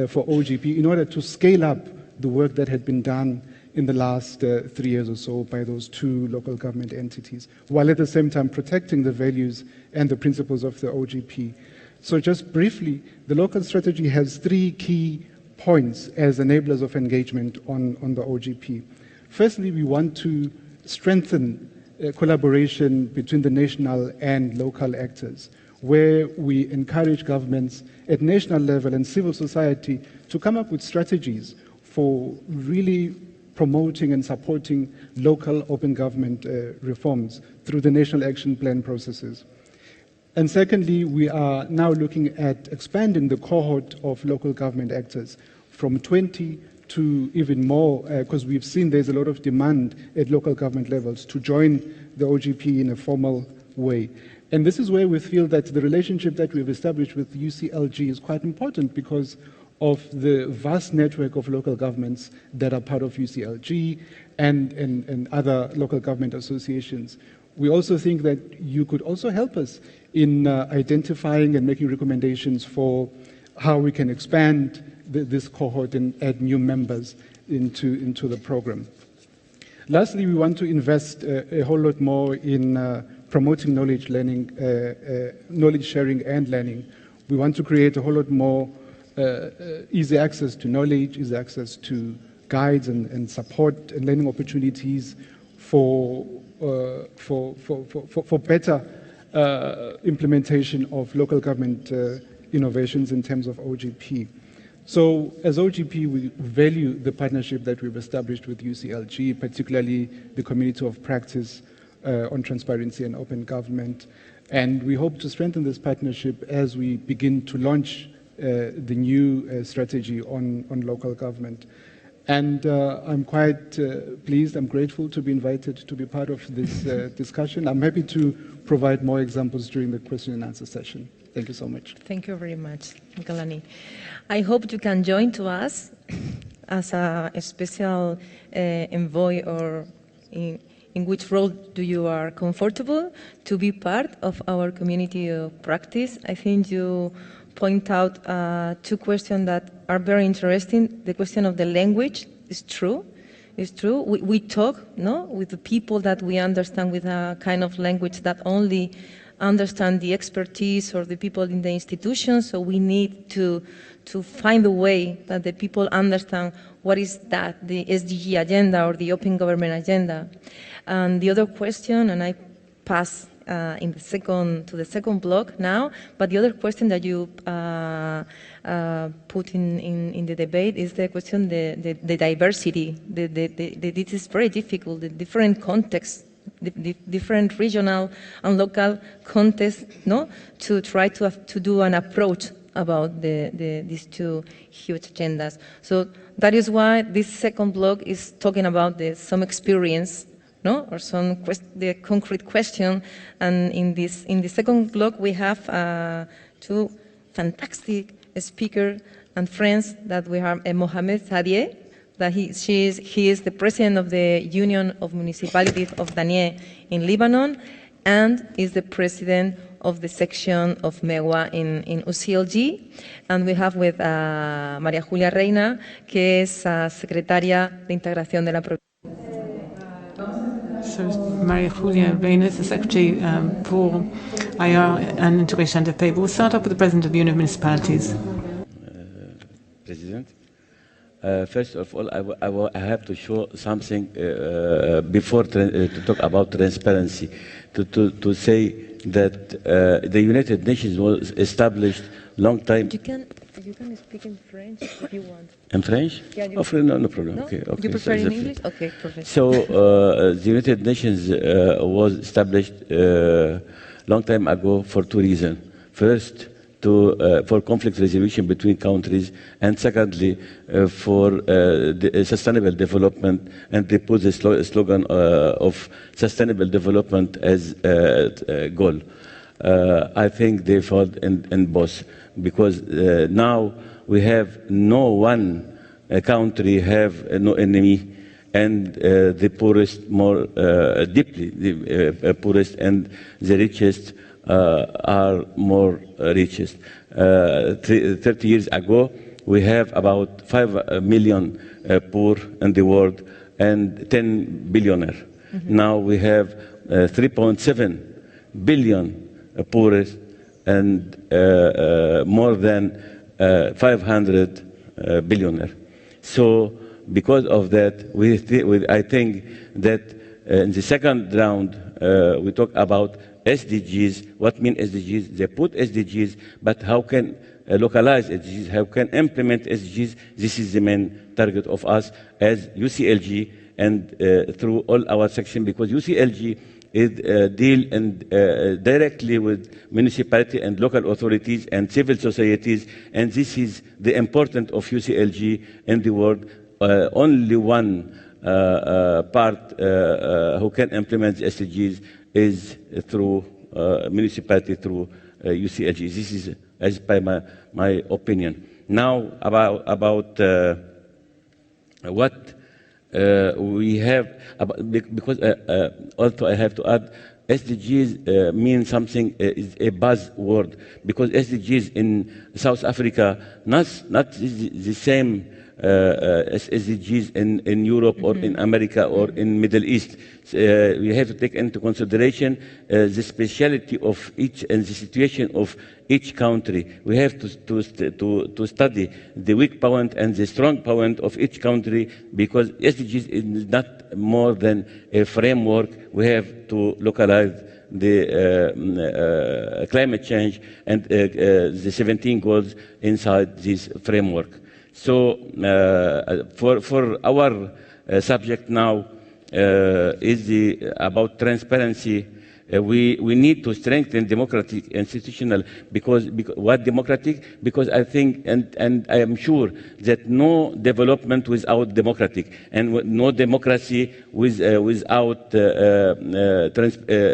for OGP in order to scale up the work that had been done in the last 3 years or so by those 2 local government entities, while at the same time protecting the values and the principles of the OGP. So just briefly, the local strategy has 3 key points as enablers of engagement on the OGP. Firstly, we want to strengthen collaboration between the national and local actors, where we encourage governments at national level and civil society to come up with strategies for really promoting and supporting local open government reforms through the National Action Plan processes. And secondly, we are now looking at expanding the cohort of local government actors from 20 to even more, because we've seen there's a lot of demand at local government levels to join the OGP in a formal way. And this is where we feel that the relationship that we've established with UCLG is quite important because of the vast network of local governments that are part of UCLG and other local government associations. We also think that you could also help us in identifying and making recommendations for how we can expand this cohort and add new members into the program. Lastly, we want to invest a whole lot more in promoting knowledge learning, knowledge sharing and learning. We want to create a whole lot more easy access to knowledge, easy access to guides and support and learning opportunities for better implementation of local government innovations in terms of OGP. So as OGP, we value the partnership that we've established with UCLG, particularly the Community of Practice on Transparency and Open Government. And we hope to strengthen this partnership as we begin to launch the new strategy on local government. And I'm quite pleased, I'm grateful to be invited to be part of this discussion. I'm happy to provide more examples during the question and answer session. Thank you so much. Thank you very much, Galani. I hope you can join to us as a special envoy, or in which role do you are comfortable to be part of our community of practice. I think you point out 2 questions that are very interesting. The question of the language is true. It's true. We talk with the people that we understand with a kind of language that only understand the expertise or the people in the institution. So we need to find a way that the people understand what is that, the SDG agenda or the open government agenda. And the other question, and I pass to the second block now, but the other question that you put in the debate is the question, the diversity. This is very difficult, the different contexts, the different regional and local contexts, to try to do an approach about these 2 huge agendas. So that is why this second block is talking about some experience, or the concrete question. And in the second block, we have 2 fantastic speakers and friends that we have. Mohamed Sadie, that he is the president of the Union of Municipalities of Danieh in Lebanon, and is the president of the section of Megua in UCLG. And we have with María Julia Reina, que es secretaria de integración de la provincia. So Maria Julia Reina is the Secretary for IR and Integration and FA. We'll start off with the President of the Union of Municipalities. President, first of all, I have to show something before to talk about transparency, to say that the United Nations was established long time. You can speak in French if you want. In French? Yeah, no problem. No? Okay. You prefer in English? Okay, perfect. So the United Nations was established long time ago for 2 reasons. First, for conflict resolution between countries, and secondly, for sustainable development, and they put the slogan of sustainable development as a goal. I think they failed in both, because now we have no one country have no enemy, and the poorest more deeply, the poorest and the richest are more richest. 30 years ago, we have about 5 million poor in the world and 10 billionaire. Now we have 3.7 billion poorest and more than 500 billionaire. So because of that, I think that in the second round, we talk about SDGs. What mean SDGs? They put SDGs, but how can localize SDGs? How can implement SDGs? This is the main target of us as UCLG and through all our section, because UCLG is deal directly with municipality and local authorities and civil societies, and this is the importance of UCLG in the world. Only one part who can implement the SDGs is through municipality, through UCLG. This is as by my opinion. Now about what we have, because also I have to add, SDGs mean something, is a buzzword, because SDGs in South Africa not the same as SDGs in Europe or in America or in Middle East. We have to take into consideration the speciality of each and the situation of each country. We have to study the weak point and the strong point of each country, because SDGs is not more than a framework. We have to localize the climate change and the 17 goals inside this framework. So for our subject now is about transparency. We need to strengthen democratic institutional, because what democratic? Because I think and I am sure that no development without democratic, and no democracy without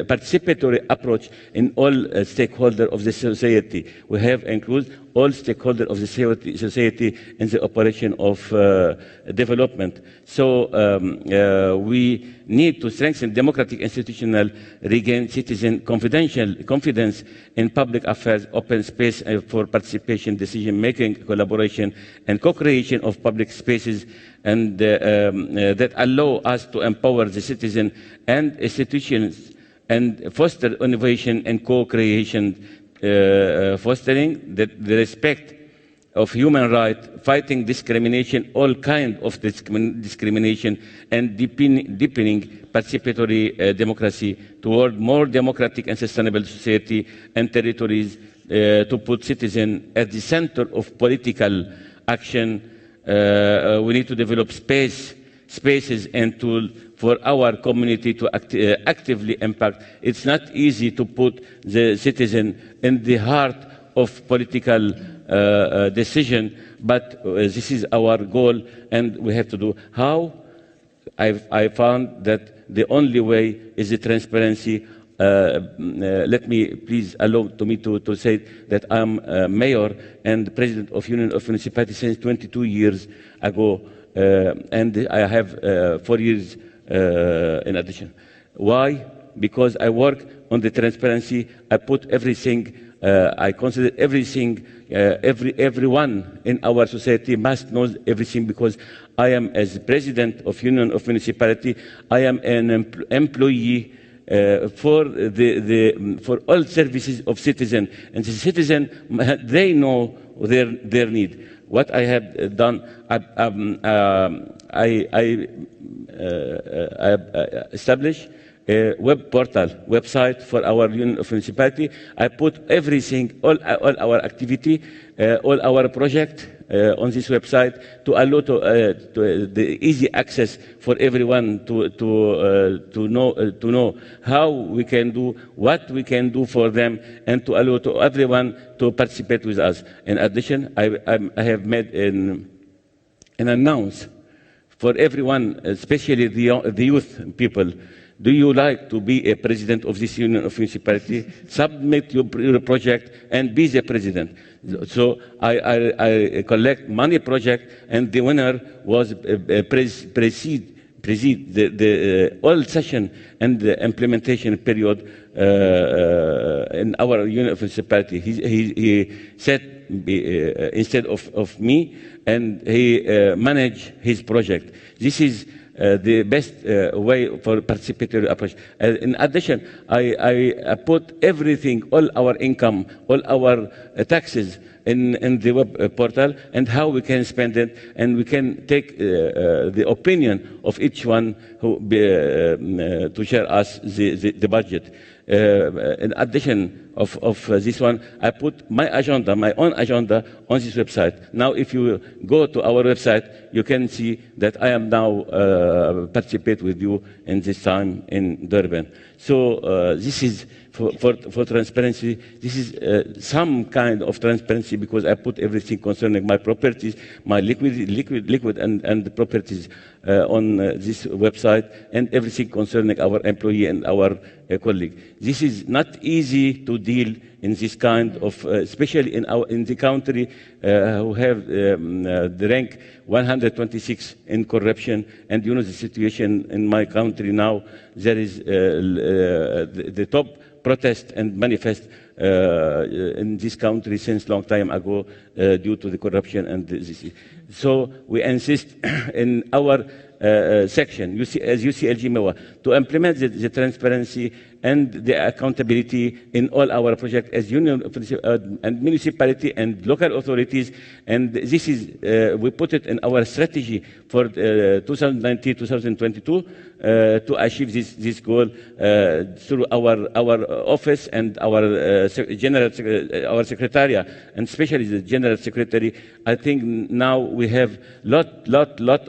participatory approach in all stakeholders of the society. We have included all stakeholders of the society in the operation of development. So we need to strengthen democratic institutional, regain citizen confidence in public affairs, open space for participation, decision-making, collaboration, and co-creation of public spaces, and that allow us to empower the citizen and institutions and foster innovation and co-creation, fostering the respect of human rights, fighting discrimination, all kinds of discrimination, and deepening participatory democracy toward more democratic and sustainable society and territories, to put citizens at the center of political action. We need to develop spaces and tools for our community to actively impact. It's not easy to put the citizen in the heart of political decision, but this is our goal, and we have to do. How? I found that the only way is the transparency. Let me please allow me to say that I'm mayor and president of Union of Municipalities since 22 years ago, and I have 4 years in addition. Why? Because I work on the transparency. I put everything. I consider everything. Everyone in our society must know everything, because I am, as president of Union of Municipality, I am an employee for all services of citizen, and the citizen, they know their need. What I have done, I established web portal, website for our municipality. I put everything, all our activity, all our project on this website to allow to the easy access for everyone to know how we can do, what we can do for them, and to allow to everyone to participate with us. In addition, I have made an announce for everyone, especially the youth people. Do you like to be a president of this union of municipality? Submit your project and be the president. So I collect money project, and the winner was precede the all session and the implementation period in our union of municipality. He said instead of me, and he managed his project. This is the best way for participatory approach. In addition, I put everything, all our income, all our taxes in the web portal, and how we can spend it, and we can take the opinion of each one who to share us the budget. In addition of this one, I put my agenda, my own agenda, on this website. Now, if you go to our website, you can see that I am now participate with you in this time in Durban. So this is for transparency. This is some kind of transparency, because I put everything concerning my properties, my liquid and the properties on this website, and everything concerning our employee and our colleague. This is not easy to deal in this kind of, especially in the country who have the rank 126 in corruption. And you know the situation in my country now. There is the top protest and manifest in this country since long time ago due to the corruption and this. So we insist in our section, as UCLG MEWA, to implement the transparency and the accountability in all our projects as union and municipality and local authorities. And this is, we put it in our strategy for 2019-2022 to achieve this goal through our office and our our secretariat, and especially the general secretary. I think now we have lot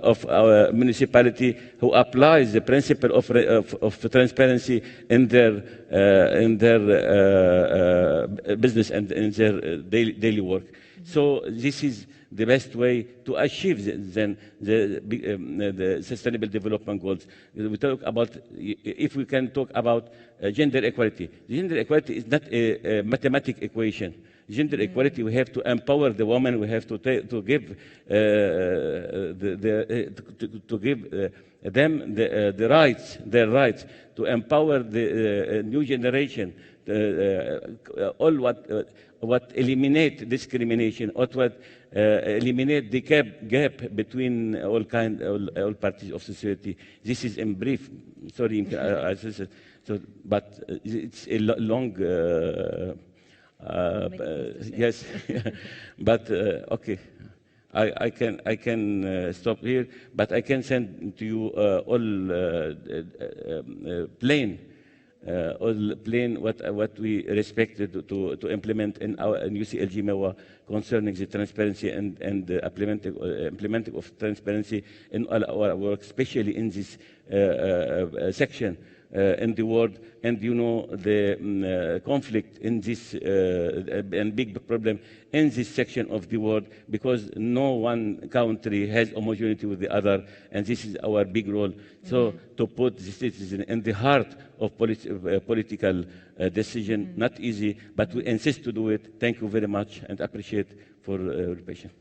of our municipality who applies the principle of transparency in their business and in their daily work. So this is the best way to achieve the sustainable development goals. We talk about, if we can talk about gender equality. Gender equality is not a mathematical equation. Gender equality, we have to empower the woman. We have to give them their rights, to empower the new generation. All what eliminate discrimination, or what eliminate the gap between all parties of society. This is in brief. Sorry, but it's a long. Yes, but okay. I can stop here, but I can send to you all plain what we expected to implement in our UCLG MEWA concerning the transparency and the implementing of transparency in all our work, especially in this section in the world. And you know the conflict in this and big problem in this section of the world, because no one country has homogeneity with the other, and this is our big role. So to put the citizen in the heart of political decision, not easy, but we insist to do it. Thank you very much, and appreciate for your patience.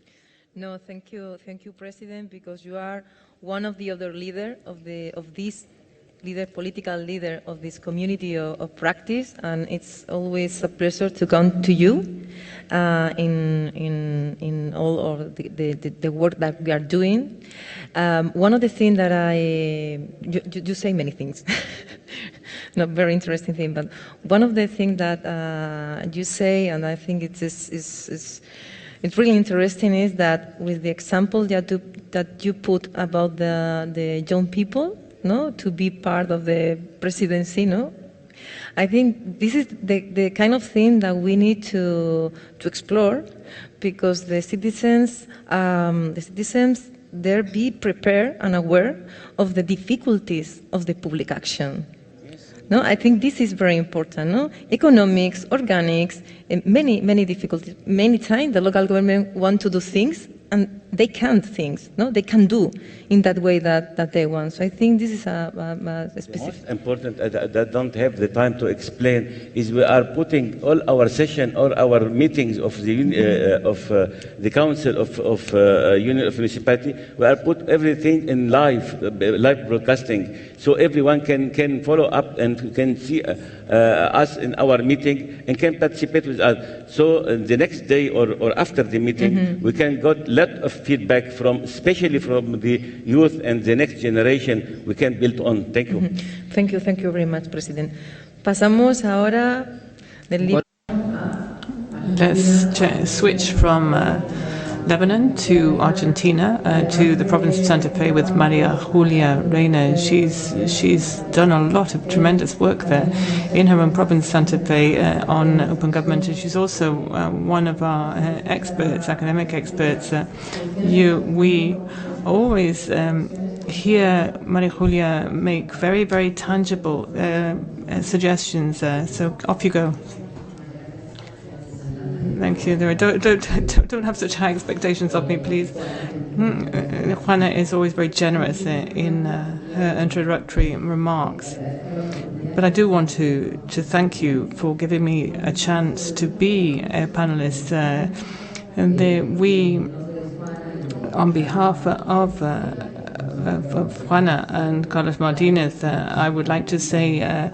No, thank you, President, because you are one of the other leader of this political leader of this community of practice, and it's always a pleasure to come to you in all of the work that we are doing. One of the things that you say many things, not very interesting thing, but one of the things that you say, and I think it's really interesting, is that with the example that you put about the young people, no, to be part of the presidency, no? I think this is the kind of thing that we need to explore, because the citizens there be prepared and aware of the difficulties of the public action. No, I think this is very important. No, economics, organics, many difficulties. Many times the local government want to do things and they can't things. No, they can do in that way that they want. So I think this is a specific. The most important that don't have the time to explain is we are putting all our session or our meetings of the council of union of municipality. We are put everything in live broadcasting, so everyone can follow up and can see us in our meeting and can participate with us. So the next day or after the meeting, we can get a lot of feedback from, especially from the youth and the next generation. We can build on. Thank you. Thank you very much, President. Pasamos ahora del libro. Let's switch from Lebanon to Argentina, to the province of Santa Fe with Maria Julia Reina. She's done a lot of tremendous work there in her own province, Santa Fe, on open government, and she's also one of our experts, academic experts. We always hear Maria Julia make very, very tangible suggestions. So off you go. Thank you. Don't have such high expectations of me, please. Juana is always very generous in her introductory remarks. But I do want to thank you for giving me a chance to be a panelist. We, on behalf of Juana and Carlos Martinez, I would like to say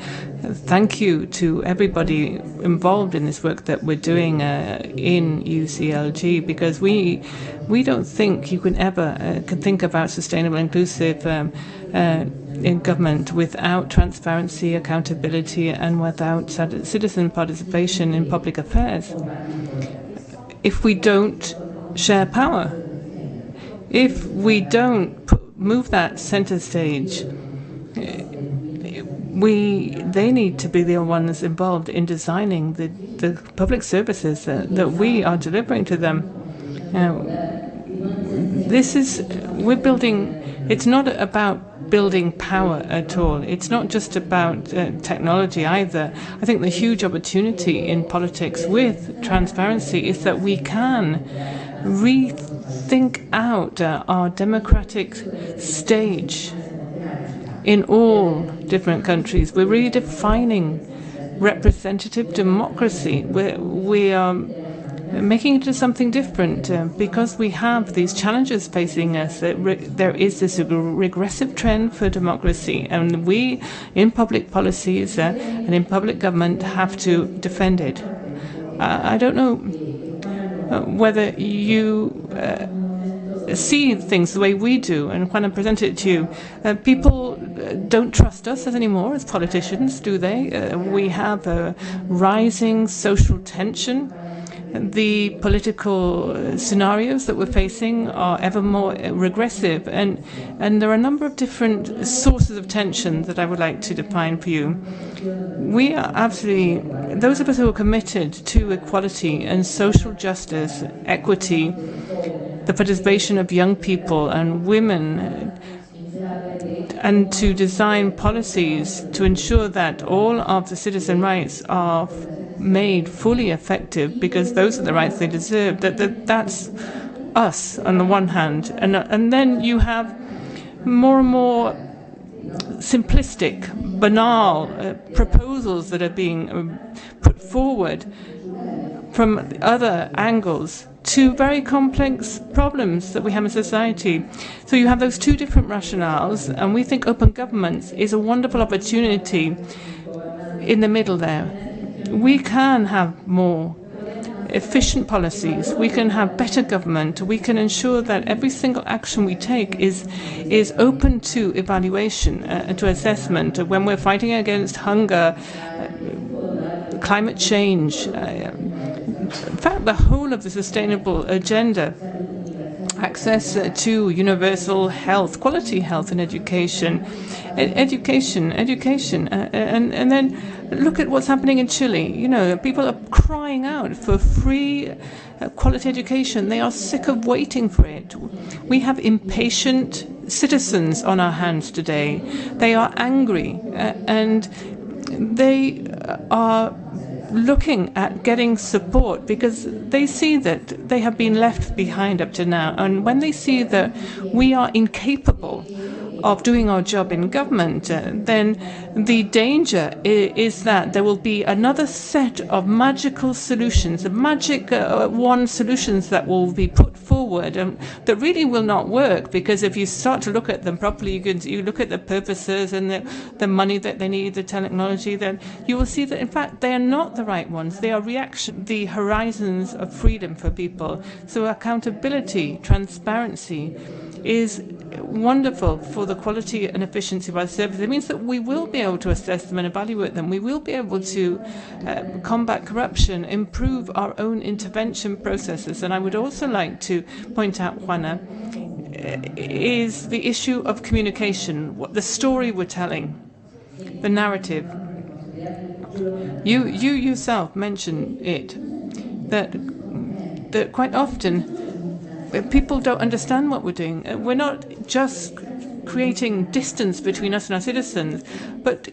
thank you to everybody involved in this work that we're doing in UCLG, because we don't think you can ever think about sustainable, inclusive in government without transparency, accountability, and without citizen participation in public affairs. If we don't share power, if we don't move that center stage, they need to be the ones involved in designing the public services that we are delivering to them. We're building. It's not about building power at all. It's not just about technology either. I think the huge opportunity in politics with transparency is that we can rethink out our democratic stage in all different countries. We're redefining representative democracy. We are making it into something different because we have these challenges facing us. There is this regressive trend for democracy, and we, in public policies and in public government, have to defend it. I don't know whether you see things the way we do, and when I present it to you, people don't trust us anymore as politicians, do they? We have a rising social tension. The political scenarios that we're facing are ever more regressive, and there are a number of different sources of tension that I would like to define for you. We are absolutely, those of us who are committed to equality and social justice, equity, the participation of young people and women, and to design policies to ensure that all of the citizen rights are made fully effective, because those are the rights they deserve. That's us on the one hand, and then you have more and more simplistic, banal proposals that are being put forward from other angles to very complex problems that we have in society. So you have those two different rationales, and we think open governments is a wonderful opportunity in the middle there. We can have more efficient policies, we can have better government, we can ensure that every single action we take is open to evaluation, to assessment, when we're fighting against hunger, climate change. In fact, the whole of the sustainable agenda access to universal health, quality health and education. Education, and then look at what's happening in Chile. You know, people are crying out for free quality education. They are sick of waiting for it. We have impatient citizens on our hands today. They are angry and they are looking at getting support because they see that they have been left behind up to now. And when they see that we are incapable of doing our job in government, then the danger is that there will be another set of magical solutions, magic one solutions that will be put forward that really will not work, because if you start to look at them properly, you look at the purposes and the money that they need, the technology, then you will see that in fact they are not the right ones. They are the horizons of freedom for people. So accountability, transparency is wonderful for the quality and efficiency of our services. It means that we will be able to assess them and evaluate them. We will be able to combat corruption, improve our own intervention processes. And I would also like to point out, Juana, is the issue of communication, what the story we're telling, the narrative. You yourself mentioned it, that quite often people don't understand what we're doing. We're not just creating distance between us and our citizens, but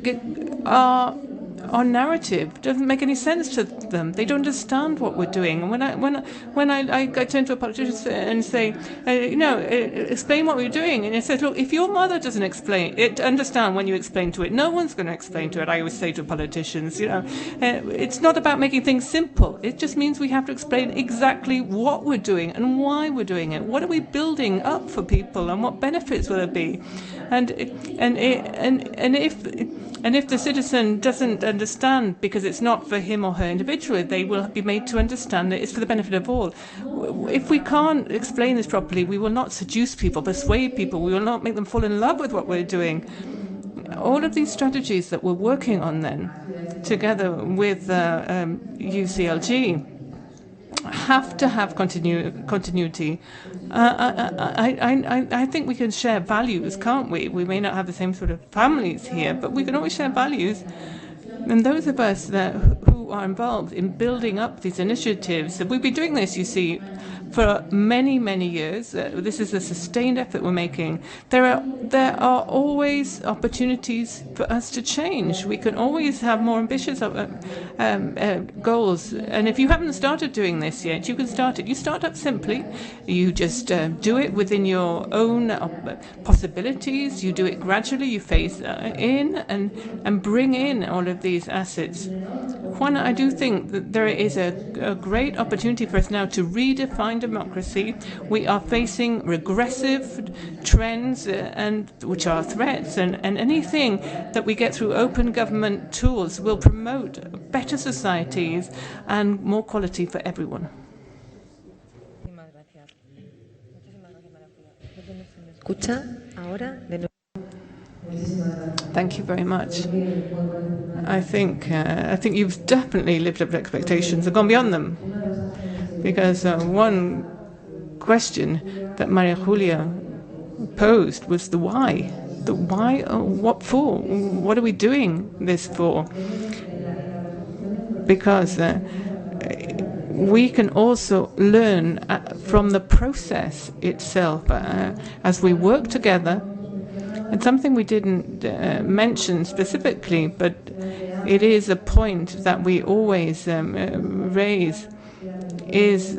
our narrative doesn't make any sense to them. They don't understand what we're doing. And when I turn to a politician and say, explain what we're doing, and it says, look, if your mother doesn't understand when you explain to it, no one's going to explain to it. I always say to politicians, it's not about making things simple. It just means we have to explain exactly what we're doing and why we're doing it. What are we building up for people, and what benefits will there be? And if the citizen doesn't understand because it's not for him or her individually, they will be made to understand that it's for the benefit of all. If we can't explain this properly, we will not seduce people, persuade people. We will not make them fall in love with what we're doing. All of these strategies that we're working on then, together with UCLG, have to have continuity. I think we can share values, can't we? We may not have the same sort of families here, but we can always share values. And those of us who are involved in building up these initiatives, we've been doing this, you see, for many, many years. This is a sustained effort we're making. There are always opportunities for us to change. We can always have more ambitious goals. And if you haven't started doing this yet, you can start it. You start up simply. You just do it within your own possibilities. You do it gradually. You phase in and bring in all of these assets. Juana, I do think that there is a great opportunity for us now to redefine democracy. We are facing regressive trends which are threats, and anything that we get through open government tools will promote better societies and more quality for everyone. Thank you very much. I think you've definitely lived up to expectations and gone beyond them. Because one question that Maria Julia posed was the why. The why, what for? What are we doing this for? Because we can also learn from the process itself as we work together. And something we didn't mention specifically, but it is a point that we always raise, is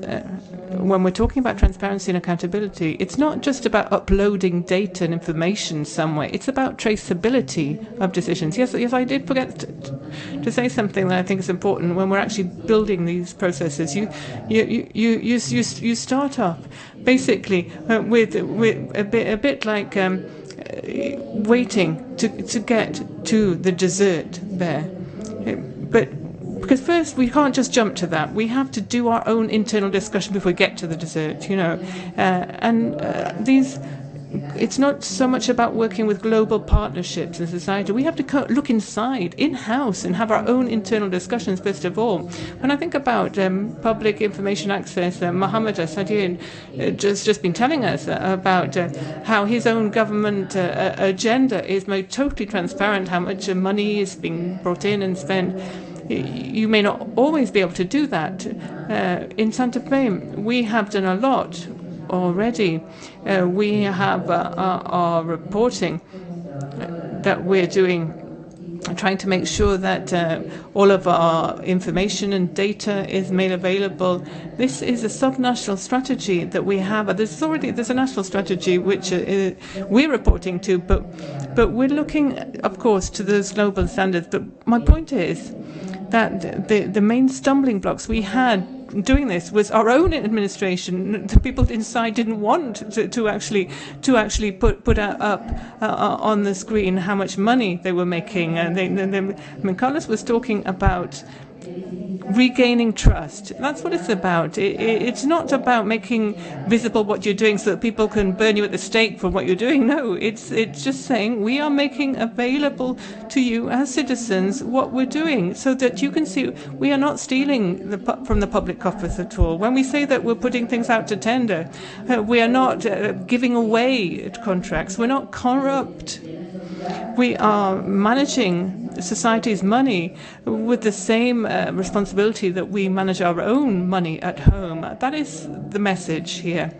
when we're talking about transparency and accountability, it's not just about uploading data and information somewhere. It's about traceability of decisions. Yes, I did forget to say something that I think is important when we're actually building these processes. You start off basically with a bit like waiting to get to the dessert there, but because first we can't just jump to that. We have to do our own internal discussion before we get to the dessert, and these it's not so much about working with global partnerships in society. We have to look inside, in-house, and have our own internal discussions, first of all. When I think about public information access, Mohammed Asadian just been telling us about how his own government agenda is made totally transparent, how much money is being brought in and spent. You may not always be able to do that. In Santa Fe, we have done a lot already. We have our reporting that we're doing, trying to make sure that all of our information and data is made available. This is a subnational strategy that we have. There's a national strategy which we're reporting to, but we're looking, of course, to those global standards. But my point is that the main stumbling blocks we had doing this was our own administration. The people inside didn't want to actually put up on the screen how much money they were making. Carlos was talking about regaining trust. That's what it's about. It's not about making visible what you're doing so that people can burn you at the stake for what you're doing. No, it's just saying we are making available to you as citizens what we're doing so that you can see we are not stealing from the public coffers at all. When we say that we're putting things out to tender, we are not giving away contracts. We're not corrupt. We are managing society's money with the same responsibility that we manage our own money at home. That is the message here.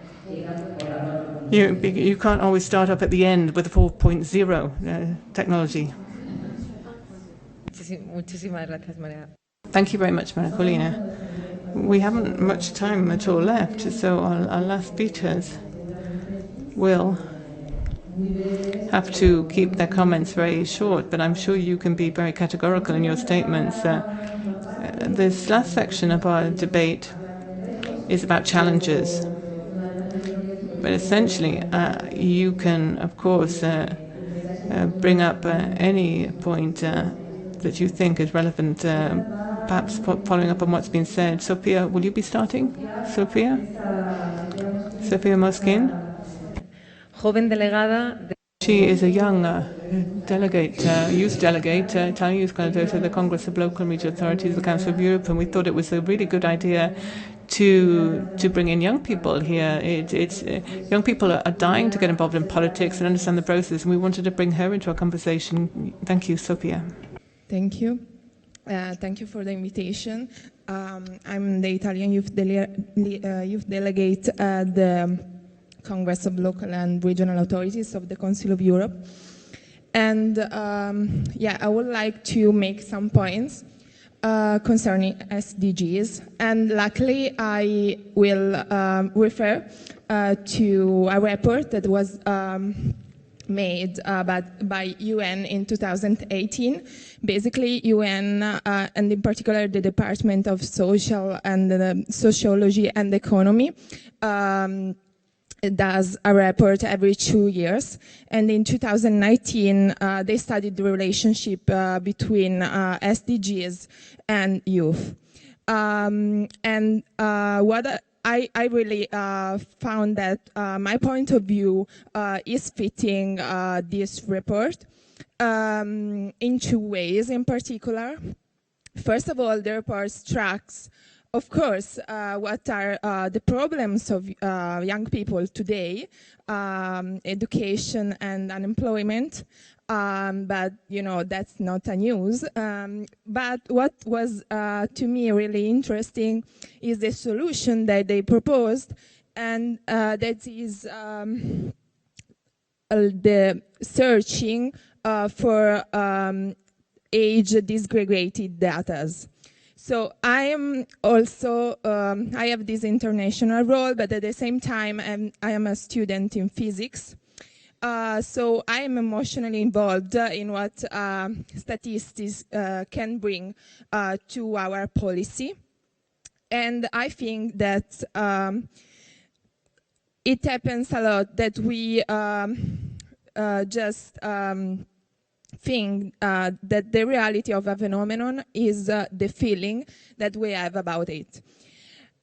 You can't always start up at the end with a 4.0 technology. Muchísimas gracias, María. Thank you very much, Maria Colina. We haven't much time at all left, so our last speakers will have to keep their comments very short, but I'm sure you can be very categorical in your statements. This last section of our debate is about challenges. But essentially, you can, of course, bring up any point that you think is relevant, perhaps following up on what's been said. Sophia, will you be starting? Sophia Mosquin? Joven delegada. She is a young delegate, youth delegate, Italian youth delegate to the Congress of Local and Regional Authorities of the Council of Europe, and we thought it was a really good idea to bring in young people here. Young people are dying to get involved in politics and understand the process, and we wanted to bring her into our conversation. Thank you, Sophia. Thank you. Thank you for the invitation. I'm the Italian youth delegate at the Congress of Local and Regional Authorities of the Council of Europe. And I would like to make some points concerning SDGs. And luckily, I will refer to a report that was made by UN in 2018. Basically, UN, and in particular the Department of Social and Sociology and Economy, does a report every 2 years, and in 2019 they studied the relationship between SDGs and youth. What I really found that my point of view is fitting this report in 2 ways in particular. First of all, the report tracks, of course, what are the problems of young people today, education and unemployment, but that's not a news. But what was to me really interesting is the solution that they proposed, and that is the searching for age disaggregated data. So I am also, I have this international role, but at the same time, I am a student in physics. So I am emotionally involved in what statistics can bring to our policy. And I think that it happens a lot that we just think that the reality of a phenomenon is the feeling that we have about it.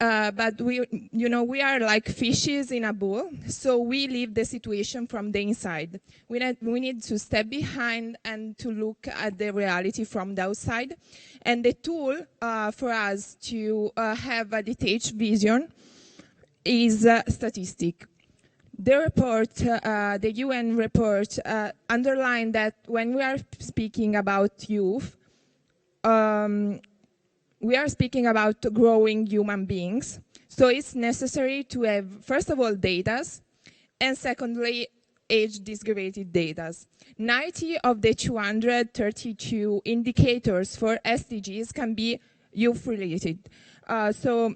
but we are like fishes in a bowl, so we leave the situation from the inside. We need to step behind and to look at the reality from the outside. And the tool for us to have a detached vision is statistic. The report, the UN report, underlined that when we are speaking about youth, we are speaking about growing human beings. So it's necessary to have, first of all, data, and secondly, age-disgregated data. 90 of the 232 indicators for SDGs can be youth-related. So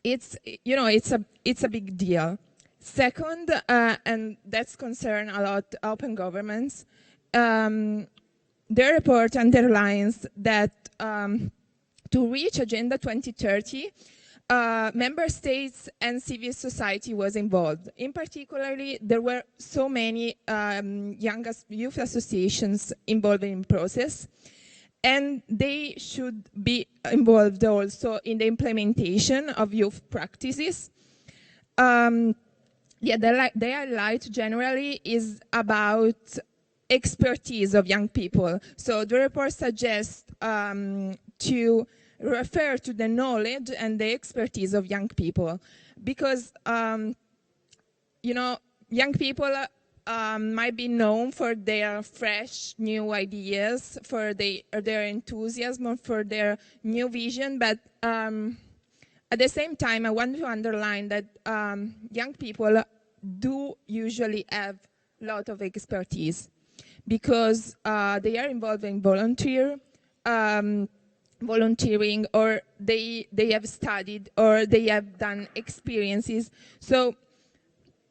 it's a big deal. Second, and that's concern a lot open governments, the report underlines that to reach Agenda 2030, member states and civil society was involved. In particular, there were so many youth associations involved in the process, and they should be involved also in the implementation of youth practices. The highlight generally is about expertise of young people. So the report suggests to refer to the knowledge and the expertise of young people, because young people might be known for their fresh new ideas, for their enthusiasm, for their new vision, but at the same time, I want to underline that young people do usually have a lot of expertise, because they are involved in volunteering, or they have studied, or they have done experiences. So,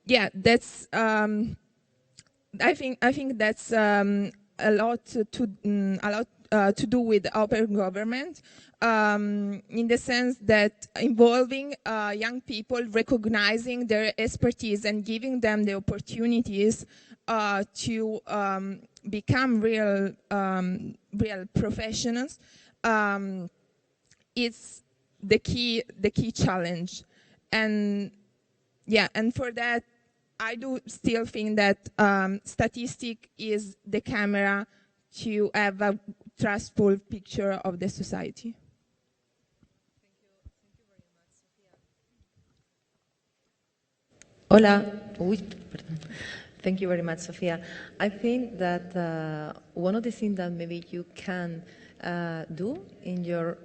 yeah, that's I think that's a lot to do with open government, in the sense that involving young people, recognizing their expertise and giving them the opportunities to become real professionals. It's the key challenge, and for that, I do still think that statistic is the camera to have a trustful picture of the society. Hola. Thank you very much, Sofia. I think that one of the things that maybe you can do in your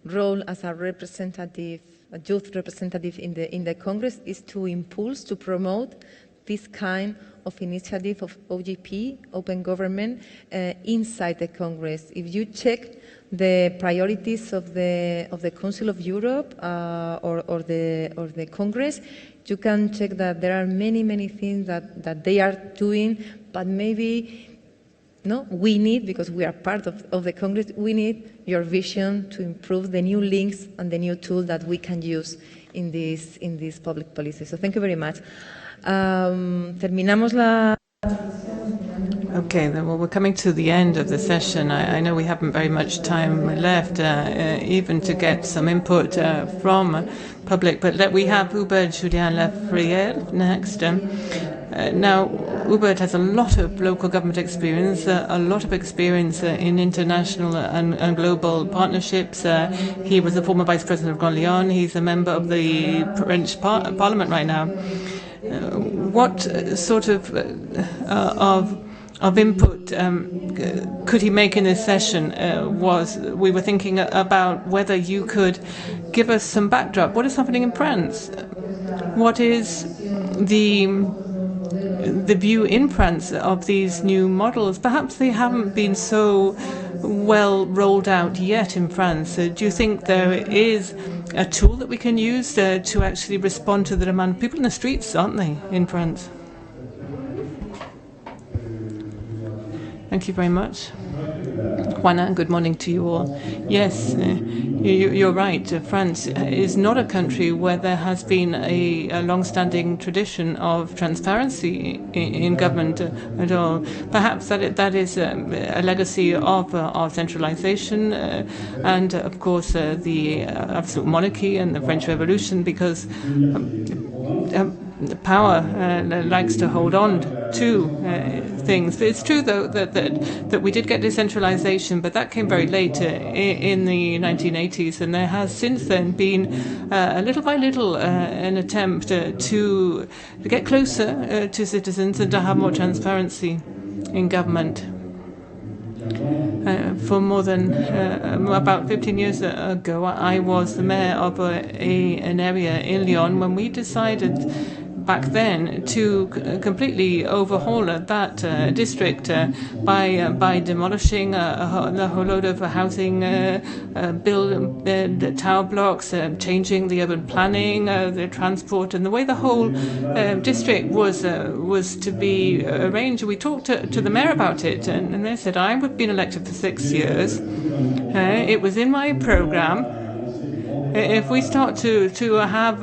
role as a representative, a youth representative in the Congress, is to promote this kind of initiative of OGP, open government, inside the Congress. If you check the priorities of the Council of Europe or the Congress, you can check that there are many things that they are doing, but maybe we need, because we are part of the Congress, we need your vision to improve the new links and the new tools that we can use in this public policy. So thank you very much. Terminamos la... Okay, then, well, we're coming to the end of the session. I know we haven't very much time left, even to get some input from public, but we have Hubert Julien Lafrière next. Now, Hubert has a lot of local government experience, a lot of experience in international and global partnerships. He was the former Vice President of Grand Lyon. He's a member of the French Parliament right now. What sort of input could he make in this session? We were thinking about whether you could give us some backdrop. What is happening in France? What is the view in France of these new models? Perhaps they haven't been so well rolled out yet in France. Do you think there is a tool that we can use to actually respond to the demand? People in the streets, aren't they, in France? Thank you very much. Juana, good morning to you all. Yes, you're right. France is not a country where there has been a long-standing tradition of transparency in government at all. Perhaps that is a legacy of centralization and, of course, the absolute monarchy and the French Revolution, because the power likes to hold on to things. It's true, though, that we did get decentralization, but that came very late in the 1980s, and there has since then been, little by little, an attempt to get closer to citizens and to have more transparency in government. For more than about 15 years ago, I was the mayor of an area in Lyon when we decided back then to completely overhaul that district by demolishing a whole load of housing, build tower blocks, changing the urban planning, the transport, and the way the whole district was to be arranged. We talked to the mayor about it, and they said, I've been elected for 6 years. It was in my program. If we start to have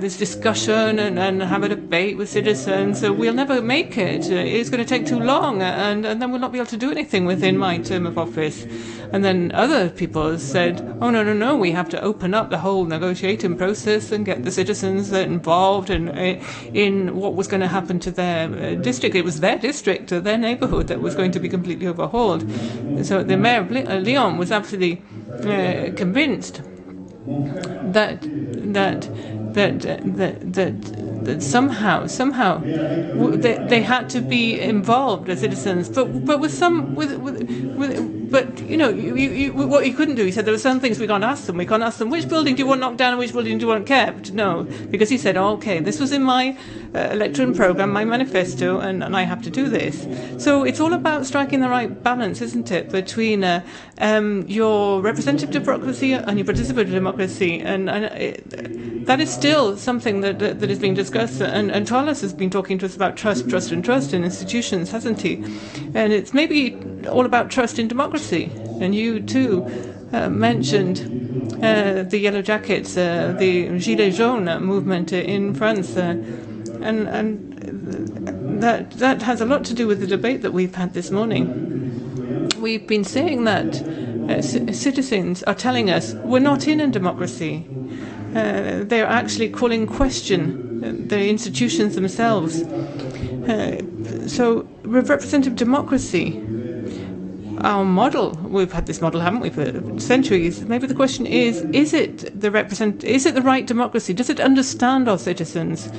this discussion and have a debate with citizens, we'll never make it. It's going to take too long, and then we'll not be able to do anything within my term of office. And then other people said, oh, no, we have to open up the whole negotiating process and get the citizens involved in what was going to happen to their district. It was their district, their neighborhood, that was going to be completely overhauled. So the mayor of Lyon was absolutely convinced that somehow they had to be involved as citizens, but you know, what you couldn't do, he said there were some things we can't ask them. We can't ask them, which building do you want knocked down and which building do you want kept? No, because he said, okay, this was in my electoral program, my manifesto, and I have to do this. So it's all about striking the right balance, isn't it, between your representative democracy and your participative democracy, and that is still something that is being discussed. And Charles has been talking to us about trust in institutions, hasn't he? And it's maybe all about trust in democracy. And you too mentioned the Yellow Jackets, the Gilets jaunes movement in France, and that has a lot to do with the debate that we've had this morning. We've been saying that citizens are telling us we're not in a democracy. They're actually calling in question the institutions themselves. So representative democracy, our model, we've had this model, haven't we, for centuries. Maybe the question is it the right democracy? Does it understand our citizens?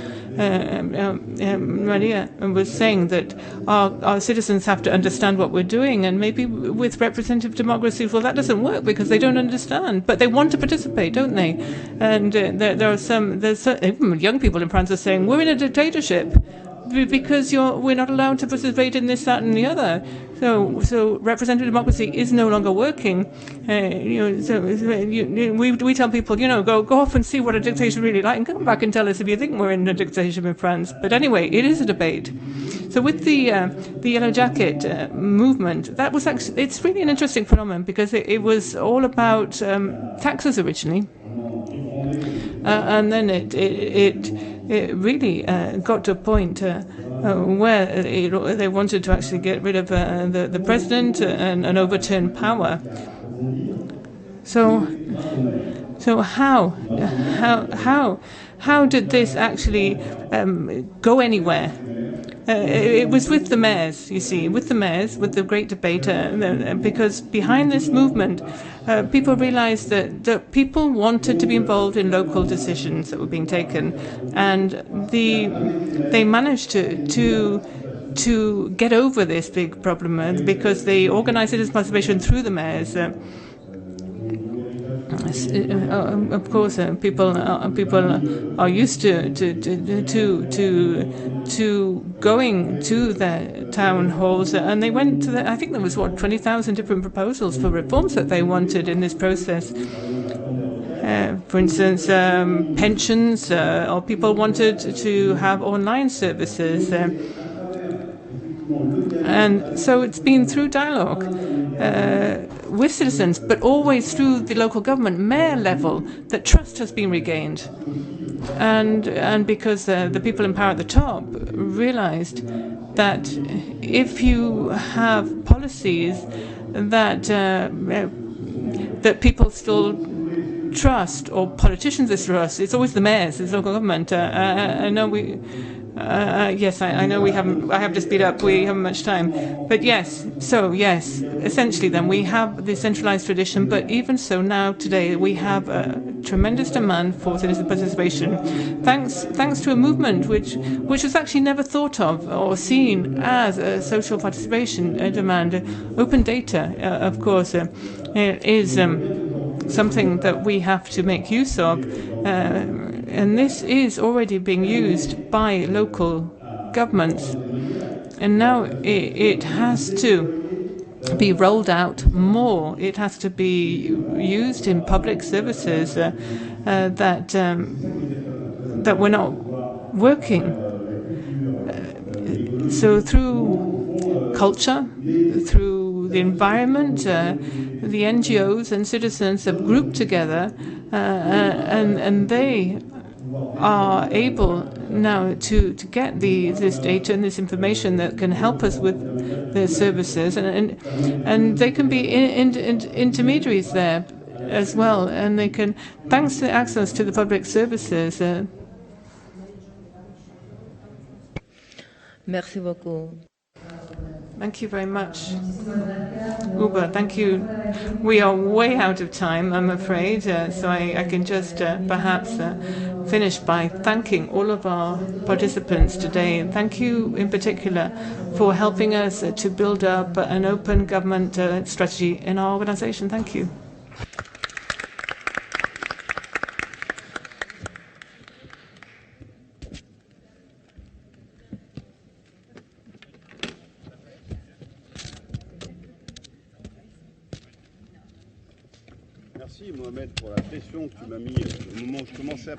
Maria was saying that our citizens have to understand what we're doing, and maybe with representative democracy, well, that doesn't work because they don't understand, but they want to participate, don't they? And there's some even young people in France are saying, we're in a dictatorship because we're not allowed to participate in this, that, and the other. So representative democracy is no longer working. We tell people, go off and see what a dictatorship really like, and come back and tell us if you think we're in a dictatorship in France. But anyway, it is a debate. So with the Yellow Jacket movement, that was actually, it's really an interesting phenomenon because it was all about taxes originally. And then it really got to a point where they wanted to actually get rid of the president and overturn power. So how did this actually go anywhere? It was with the mayors, you see, with the great debate, because behind this movement, people realized that people wanted to be involved in local decisions that were being taken, and they managed to get over this big problem because they organized it as participation through the mayors. Of course, people are used to going to the town halls, and they went to I think there was 20,000 different proposals for reforms that they wanted in this process. For instance, pensions, or people wanted to have online services. And so it's been through dialogue. with citizens, but always through the local government, mayor level, that trust has been regained. And because the people in power at the top realized that if you have policies that that people still trust, or politicians distrust, it's always the mayors, it's local government. I know we. Yes, I know we haven't. I have to speed up. We haven't much time. But yes, so yes, essentially, then we have the centralized tradition. But even so, now today we have a tremendous demand for citizen participation, thanks to a movement which was actually never thought of or seen as a social participation demand. Open data, of course, is something that we have to make use of. And this is already being used by local governments. And now it has to be rolled out more. It has to be used in public services that were not working. So through culture, through the environment, the NGOs and citizens have grouped together, and they are able now to get this data and this information that can help us with their services, and they can be intermediaries there as well, and they can, thanks to access to the public services. Merci beaucoup. Thank you very much, Uber. Thank you. We are way out of time, I'm afraid, so I can just perhaps finish by thanking all of our participants today. And thank you in particular for helping us to build up an open government strategy in our organization. Thank you. Merci Mohamed pour la pression que tu m'as mis au moment où je commençais à